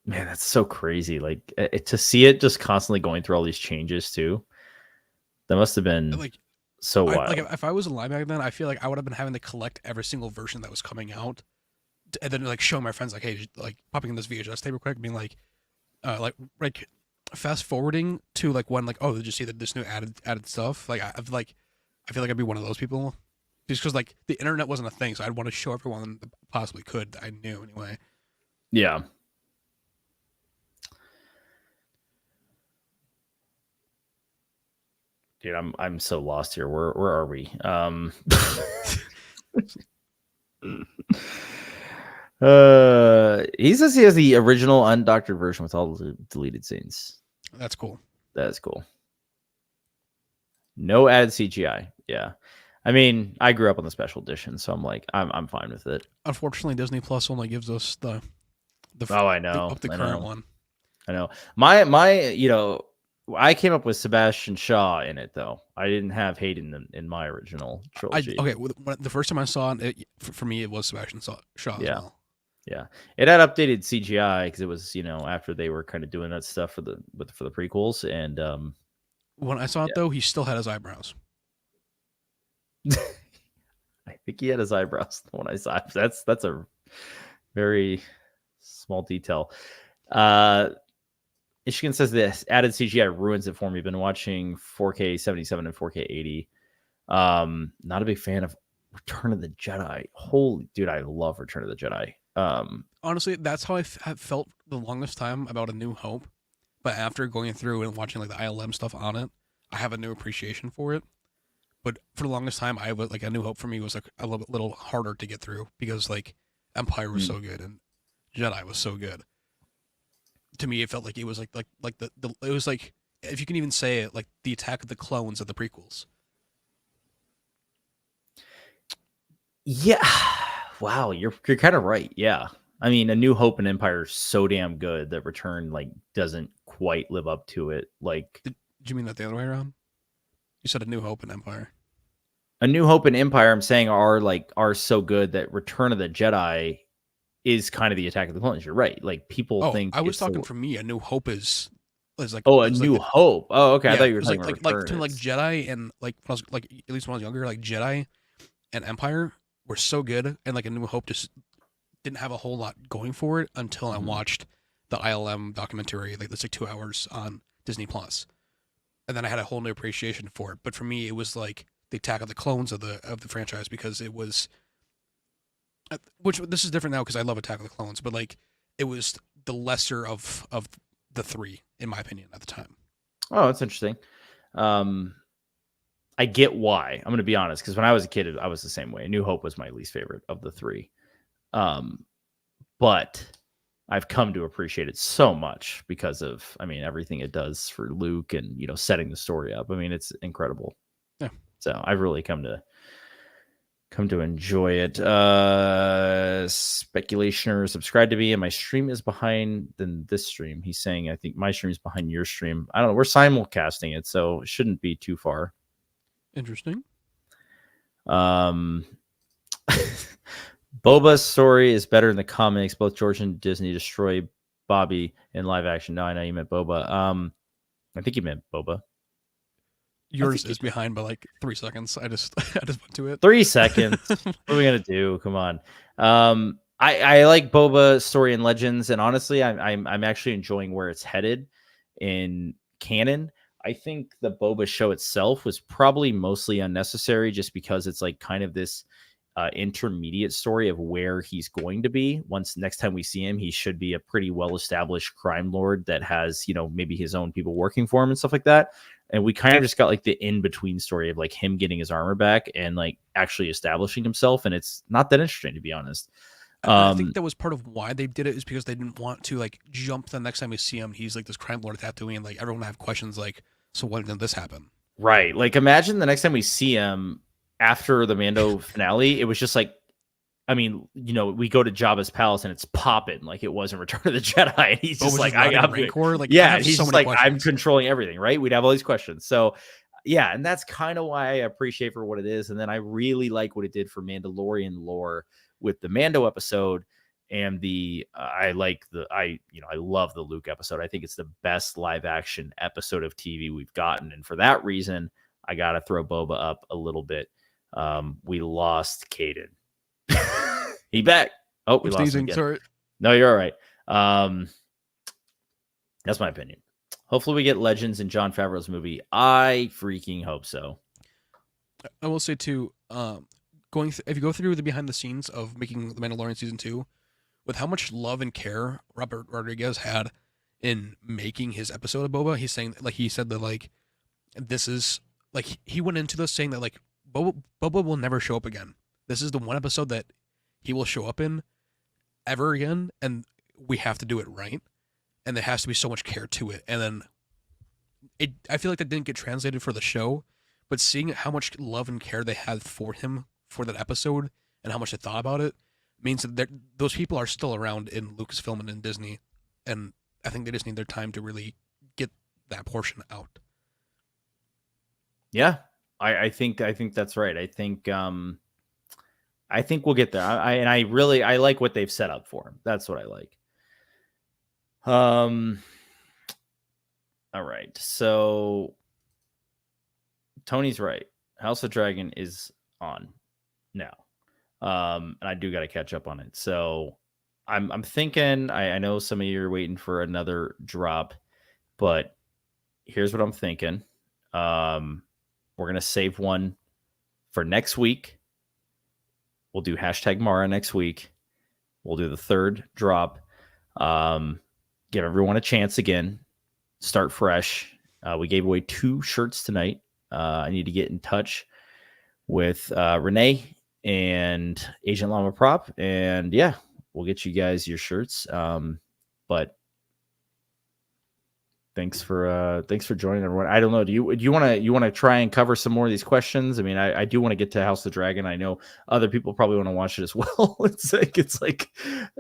man, that's so crazy. Like to see it just constantly going through all these changes too. That must have been Like so wild. like if I was alive back then, I feel like I would have been having to collect every single version that was coming out, and then like show my friends like, hey, like popping in this VHS tape real quick, being like fast forwarding to like when like, oh, did you see that this new added stuff? Like I feel like I'd be one of those people, just because like the internet wasn't a thing, so I'd want to show everyone that possibly could that I knew anyway. Yeah. Dude, I'm so lost here. Where are we? He says he has the original undoctored version with all the deleted scenes. That's cool. That is cool. No added CGI. Yeah. I mean, I grew up on the special edition, so I'm like, I'm fine with it. Unfortunately, Disney Plus only gives us the I know the current one. I know. My I came up with Sebastian Shaw in it though. I didn't have Hayden in my original trilogy. The first time I saw it, for me, it was Sebastian Shaw as well. Yeah, it had updated CGI because it was after they were kind of doing that stuff for the prequels, and when I saw it though, he still had his eyebrows. I think he had his eyebrows when I saw it. That's a very small detail. Michigan says this added CGI ruins it for me. Been watching 4K 77 and 4K 80. Not a big fan of Return of the Jedi. Holy dude, I love Return of the Jedi. Honestly, that's how I have felt the longest time about A New Hope. But after going through and watching like the ILM stuff on it, I have a new appreciation for it. But for the longest time, I was like A New Hope for me was like a little harder to get through because like Empire was so good and Jedi was so good. To me, it felt like it was like the it was like, if you can even say it, like the Attack of the Clones of the prequels. Yeah. Wow, you're kind of right. Yeah. I mean, A New Hope and Empire are so damn good that Return like doesn't quite live up to it. Like, did you mean that the other way around? You said A New Hope and Empire. A New Hope and Empire, I'm saying, are so good that Return of the Jedi is kind of the Attack of the Clones. You're right. Like people think I was talking for me. A New Hope is like A New Hope. Oh, okay. I thought you were talking like about between like Jedi and like when I was like at least when I was younger, like Jedi and Empire were so good, and like A New Hope just didn't have a whole lot going for it until I watched the ILM documentary, like it's like 2 hours on Disney Plus, and then I had a whole new appreciation for it. But for me, it was like the Attack of the Clones of the franchise, because it was, which this is different now because I love Attack of the Clones, but like it was the lesser of the three in my opinion at the time. Oh, that's interesting. I get why. I'm going to be honest, because when I was a kid, I was the same way. New Hope was my least favorite of the three. But I've come to appreciate it so much because of, I mean, everything it does for Luke and, setting the story up. I mean, it's incredible. Yeah. So I've really come to enjoy it. Speculationer subscribe to me, and my stream is behind than this stream. He's saying, I think my stream is behind your stream. I don't know. We're simulcasting it, so it shouldn't be too far. Interesting. Boba's story is better in the comics. Both George and Disney destroy Bobby in live action. No, I know you meant Boba. I think you meant Boba. Yours is behind by like 3 seconds. I just went to it. 3 seconds. What are we gonna do? Come on. I like Boba story in Legends, and honestly, I'm actually enjoying where it's headed in canon. I think the Boba show itself was probably mostly unnecessary, just because it's like kind of this intermediate story of where he's going to be. Once next time we see him, he should be a pretty well-established crime lord that has, maybe his own people working for him and stuff like that. And we kind of just got like the in-between story of like him getting his armor back and like actually establishing himself. And it's not that interesting, to be honest. I think that was part of why they did it, is because they didn't want to like jump the next time we see him. He's like this crime lord at Tatooine, and like everyone would have questions like, so when did this happen? Right. Like imagine the next time we see him after the Mando finale, it was just like, I mean, we go to Jabba's palace and it's popping like it was in Return of the Jedi. And he's just like, I got Rancor. Like, yeah, I have he's so just many like, questions. I'm controlling everything, right? We'd have all these questions. So yeah, and that's kind of why I appreciate for what it is. And then I really like what it did for Mandalorian lore with the Mando episode. And I love the Luke episode. I think it's the best live action episode of TV we've gotten. And for that reason, I got to throw Boba up a little bit. We lost Caden. He back. Oh, we lost him again. Sorry. No, you're all right. That's my opinion. Hopefully we get Legends in Jon Favreau's movie. I freaking hope so. I will say too, if you go through the behind the scenes of making The Mandalorian season 2, with how much love and care Robert Rodriguez had in making his episode of Boba, he's saying, like, he said that like this is like, he went into this saying that like Boba will never show up again. This is the one episode that he will show up in ever again, and we have to do it right, and there has to be so much care to it. And then I feel like that didn't get translated for the show, but seeing how much love and care they had for him for that episode and how much they thought about it means that those people are still around in Lucasfilm and in Disney, and I think they just need their time to really get that portion out. Yeah, I think that's right. I think we'll get there. I like what they've set up for him. That's what I like. All right. So Tony's right. House of Dragon is on now. And I do got to catch up on it. So I'm thinking, I know some of you are waiting for another drop, but here's what I'm thinking. We're going to save one for next week. We'll do hashtag Mara next week. We'll do the third drop. Give everyone a chance again. Start fresh. We gave away 2 shirts tonight. I need to get in touch with Renee and Agent Llama Prop, and yeah, we'll get you guys your shirts. But thanks for joining, everyone. I don't know. Do you want to try and cover some more of these questions? I mean, I do want to get to House of Dragon. I know other people probably want to watch it as well. it's like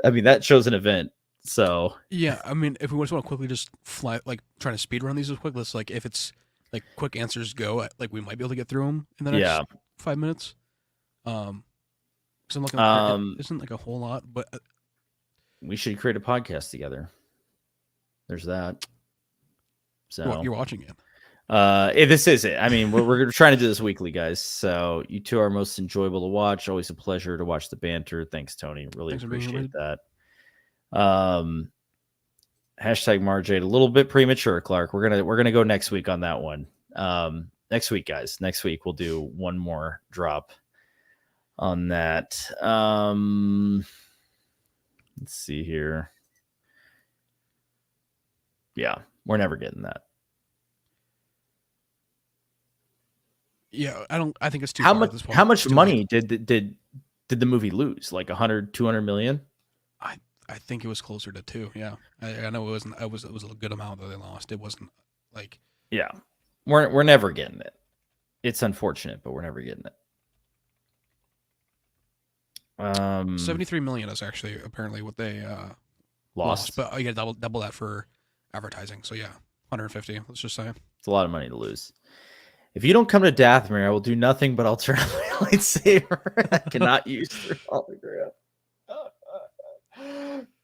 I mean, that show's an event. So yeah, I mean, if we just want to quickly just fly, like trying to speed run these as quick, let's like, if it's like quick answers go, like we might be able to get through them in the next 5 minutes. Because I'm looking, there isn't like a whole lot, but we should create a podcast together. There's that. So you're watching it. This is it. I mean, we're trying to do this weekly, guys. So you two are most enjoyable to watch. Always a pleasure to watch the banter. Thanks, Tony. Really appreciate that. Hashtag Marjade, a little bit premature, Clark. We're gonna go next week on that one. Next week, guys. Next week we'll do one more drop on that. Let's see here. Yeah, we're never getting that. Yeah, I think it's too. How much money did the movie lose? Like 100, 200 million? I think it was closer to 2. Yeah, I know it wasn't. It was a good amount that they lost. It wasn't like. Yeah, we're never getting it. It's unfortunate, but we're never getting it. 73 million is actually apparently what they lost, but you got double that for advertising. So yeah, 150. Let's just say it's a lot of money to lose. If you don't come to Dathomir, I will do nothing but I'll turn on my lightsaber. I cannot use your hologram.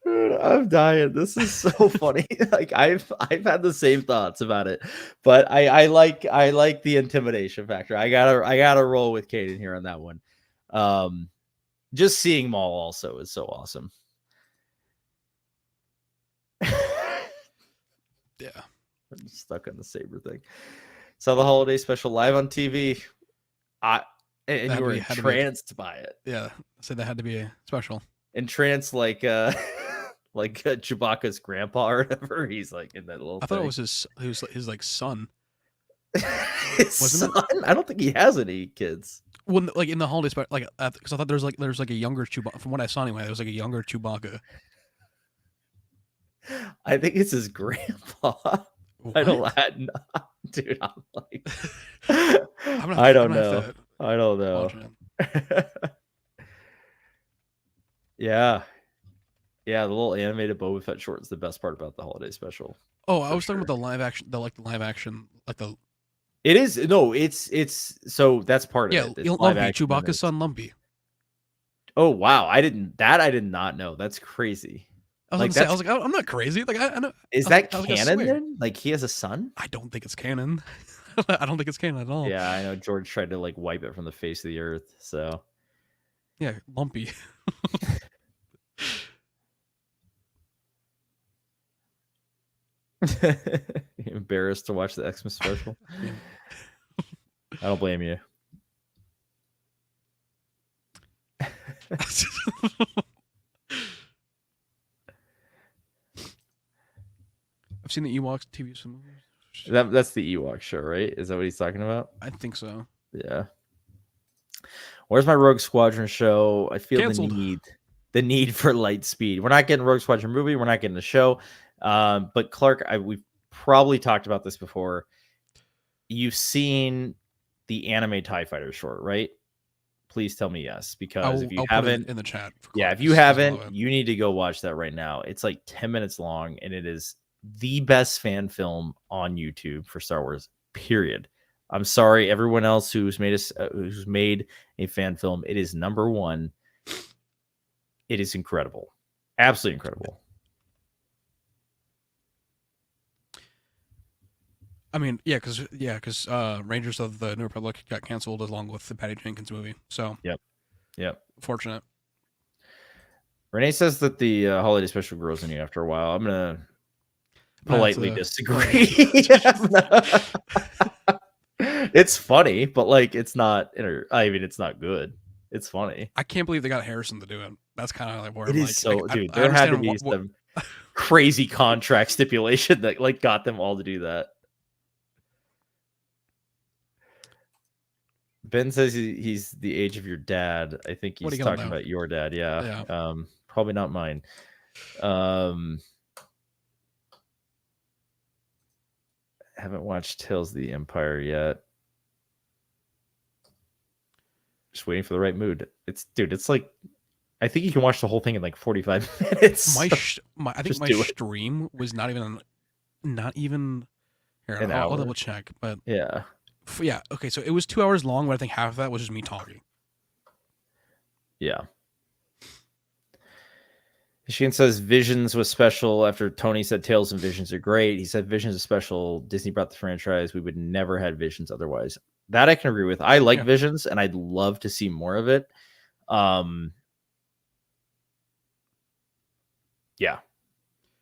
Dude, I'm dying. This is so funny. Like I've had the same thoughts about it, but I like the intimidation factor. I gotta roll with Caden here on that one. Just seeing Maul also is so awesome. Yeah, I'm just stuck on the saber thing. Saw the holiday special live on TV. and That you were had to be entranced by it. yeah. So that had to be a special. Entranced like like Chewbacca's grandpa or whatever. He's like in that little I thought it thing. was his like son. His Wasn't son? I don't think he has any kids. When like in the holiday special, like because I thought there's like a younger Chewbacca. From what I saw anyway, there was like a younger Chewbacca. I think it's his grandpa. What? I don't, dude. I'm like, I'm I don't I'm gonna know. have to I don't know. watch it. Yeah, yeah. The little animated Boba Fett short is the best part about the holiday special. Oh, I For was talking about sure. the live action, the live action, like the It is no. It's so that's part of yeah, it. It's live Lumpy, action. And Chewbacca's it's, son, Lumpy. oh wow, I did not know. That's crazy. I was Like gonna say, I that's was like, I'm not crazy. Like I know. is I that was gonna canon swear. then? Like he has a son? I don't think it's canon. I don't think it's canon at all. Yeah, I know George tried to like wipe it from the face of the earth. So Yeah, Lumpy. embarrassed to watch the Xmas special. Yeah. I don't blame you. I've seen the Ewoks TV some movies. That's the Ewok show, right? Is that what he's talking about? I think so. Yeah. Where's my Rogue Squadron show? I feel Canceled. the need for light speed. We're not getting Rogue Squadron movie. We're not getting a show. But Clark, we've probably talked about this before. You've seen the anime TIE Fighter short, right? Please tell me yes, because if you I'll haven't, put it in the chat. yeah, if you haven't, you need to go watch that right now. It's like 10 minutes long, and it is the best fan film on YouTube for Star Wars, period. I'm sorry, everyone else who's made a fan film. It is number one. It is incredible, absolutely incredible. I mean, yeah, because Rangers of the New Republic got canceled along with the Patty Jenkins movie. So Yep. Fortunate. Renee says that the holiday special grows on you after a while. I'm gonna politely disagree. It's funny, but like it's not. I mean, it's not good. It's funny. I can't believe they got Harrison to do it. That's kind of like where It I'm is like, so, like, dude. I There had to understand be some crazy contract stipulation that like got them all to do that. Ben says he's the age of your dad. I think he's talking about your dad. Yeah. Probably not mine. Haven't watched Tales of the Empire yet. Just waiting for the right mood. It's like I think you can watch the whole thing in like 45 minutes. I think my stream was not even here. I'll double check, but yeah. Yeah, okay, so it was 2 hours long, but I think half of that was just me talking. Yeah. Sheen says Visions was special after Tony said Tales and Visions are great. He said Visions is special. Disney brought the franchise. We would never had Visions otherwise. That I can agree with. I like Visions, and I'd love to see more of it. Yeah.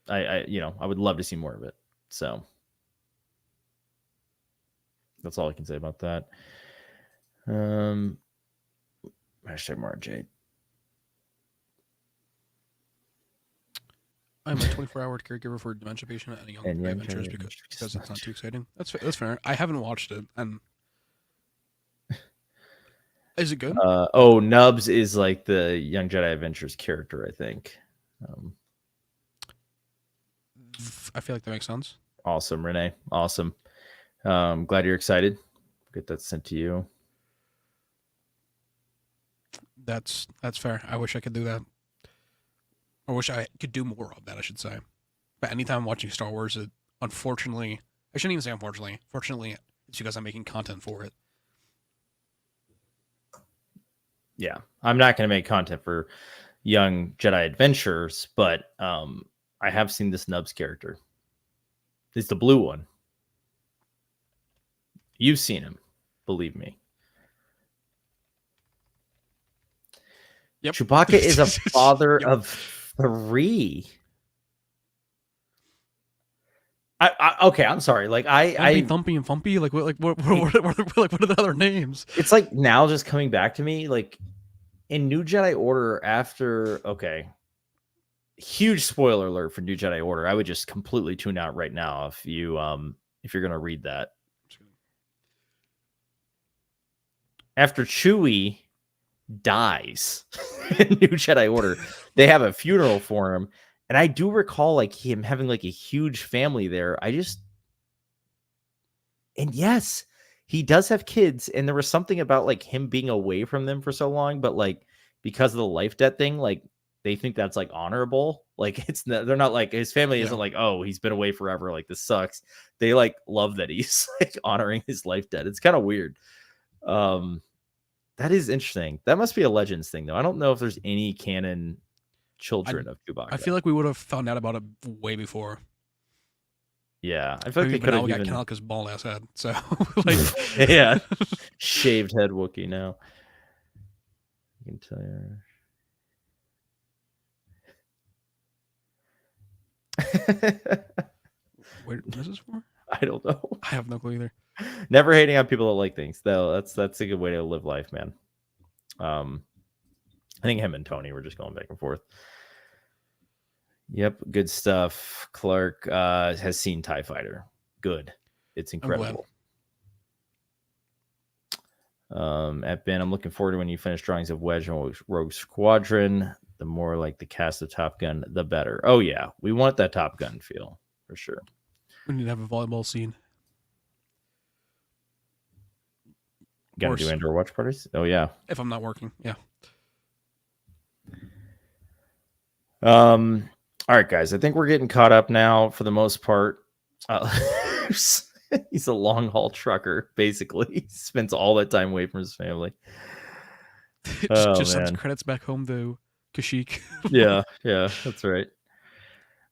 I would love to see more of it. So that's all I can say about that. Hashtag Marjade. I'm a 24-hour caregiver for a dementia patient and a young adventures because it's not too exciting. That's fair. I haven't watched it, and is it good? Nubs is like the Young Jedi Adventures character, I think. I feel like that makes sense. Awesome, Renee. Awesome. Glad you're excited. Get that sent to you. That's fair. I wish I could do that. I wish I could do more of that, I should say. But anytime I'm watching Star Wars, unfortunately, I shouldn't even say unfortunately. Fortunately, it's because I'm making content for it. Yeah, I'm not going to make content for Young Jedi Adventures, but I have seen this Nubs character. It's the blue one. You've seen him, believe me. Yep. Chewbacca is a father of 3. Okay, I'm sorry. Like Thumpy, Thumpy, and Fumpy. Like what are the other names? it's like now just coming back to me. Like in New Jedi Order, after huge spoiler alert for New Jedi Order. I would just completely tune out right now if you're gonna read that. After Chewie dies in New Jedi Order, they have a funeral for him. And I do recall like him having like a huge family there. And yes, he does have kids. And there was something about like him being away from them for so long, but like because of the life debt thing, like they think that's like honorable. Like they're not like his family isn't like, oh, he's been away forever. Like this sucks. They like love that he's like honoring his life debt. It's kind of weird. That is interesting. That must be a Legends thing though. I don't know if there's any canon children of Chewbacca. I feel like we would have found out about it way before. Yeah, I feel like they could have even got Kanaka's bald ass head. So like, yeah, shaved head Wookiee now. I can tell you. Wait, what is this for? I don't know. I have no clue either. Never hating on people that like things, though. That's a good way to live life, man. I think him and Tony were just going back and forth. Yep, good stuff. Clark has seen TIE Fighter. Good. It's incredible. At Ben, I'm looking forward to when you finish drawings of Wedge and Rogue Squadron. The more like the cast of Top Gun, the better. Oh, yeah. We want that Top Gun feel, for sure. We need to have a volleyball scene. Gonna do indoor watch parties? Oh, yeah. If I'm not working, yeah. All right, guys. I think we're getting caught up now for the most part. He's a long haul trucker, basically. He spends all that time away from his family. just sends credits back home to Kashyyyk. yeah, that's right.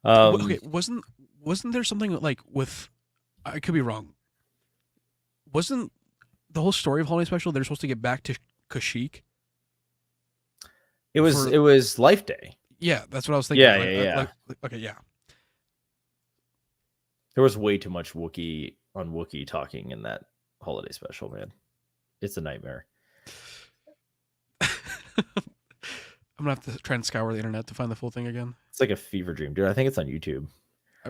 Okay, wasn't there something like with? I could be wrong. Wasn't the whole story of Holiday Special they're supposed to get back to Kashyyyk? It was Life Day. Yeah, that's what I was thinking. Yeah. Okay, yeah. There was way too much Wookiee on Wookiee talking in that Holiday Special, man. It's a nightmare. I'm gonna have to try and scour the internet to find the full thing again. It's like a fever dream, dude. I think it's on YouTube.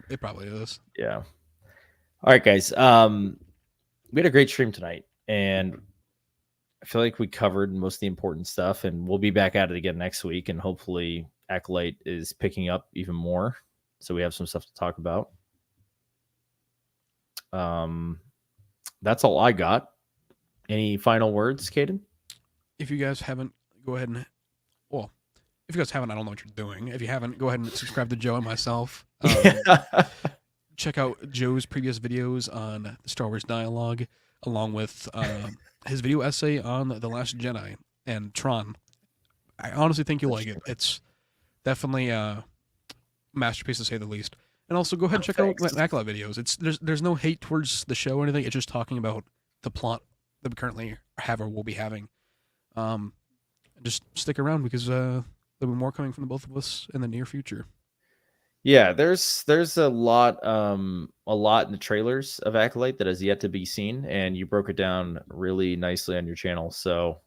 It probably is. Yeah. All right, guys. We had a great stream tonight, and I feel like we covered most of the important stuff, and we'll be back at it again next week, and hopefully Acolyte is picking up even more, so we have some stuff to talk about. That's all I got. Any final words, Caden? If you guys haven't, go ahead and if you guys haven't, I don't know what you're doing. If you haven't, go ahead and subscribe to Joe and myself. Check out Joe's previous videos on the Star Wars dialogue, along with his video essay on The Last Jedi and Tron. I honestly think you'll like it. It's definitely a masterpiece to say the least. And also go ahead and check out Acolyte videos. There's no hate towards the show or anything. It's just talking about the plot that we currently have or will be having. Just stick around because there'll be more coming from the both of us in the near future. Yeah, there's a lot in the trailers of Acolyte that has yet to be seen, and you broke it down really nicely on your channel. So,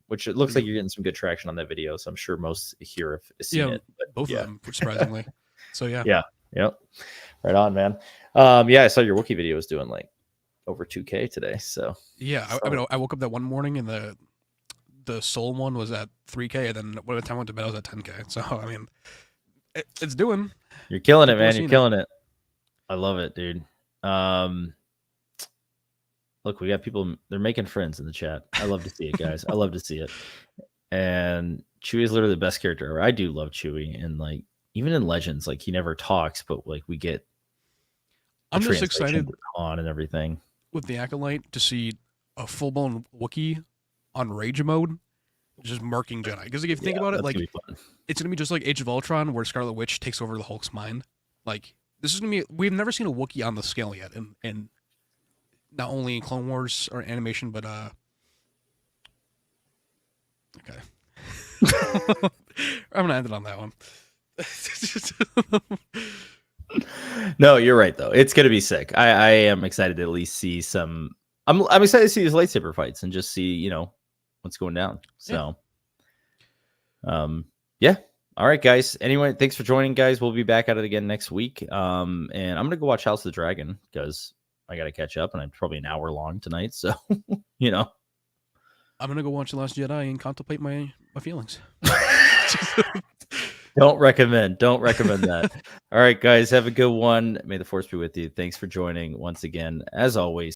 which it looks like you're getting some good traction on that video. So I'm sure most here have seen it. But both of them, surprisingly. So yeah. Yep. Right on, man. I saw your Wookiee video was doing like over 2K today. So yeah, I woke up that one morning and the Soul one was at 3K, and then by the time I went to bed, I was at 10K. So I mean, it's doing. You're killing it, man. You're killing it. I love it, dude. Look, we got people. They're making friends in the chat. I love to see it, guys. I love to see it. And Chewie is literally the best character ever. I do love Chewie, and like even in Legends, like he never talks, but like we get. I'm just excited on and everything with the Acolyte to see a full-blown Wookiee on Rage mode, just murking Jedi. Because if you think about it, like it's gonna be just like Age of Ultron, where Scarlet Witch takes over the Hulk's mind. Like this is gonna be. We've never seen a Wookiee on the scale yet, and not only in Clone Wars or animation, but okay. I'm gonna end it on that one. No, you're right though. It's gonna be sick. I am excited to at least see some. I'm excited to see these lightsaber fights and just see what's going down. So, yeah. All right, guys. Anyway, thanks for joining, guys. We'll be back at it again next week. And I'm gonna go watch House of the Dragon because I gotta catch up, and I'm probably an hour long tonight. So, I'm gonna go watch The Last Jedi and contemplate my feelings. Don't recommend that. All right, guys, have a good one. May the force be with you. Thanks for joining once again. As always,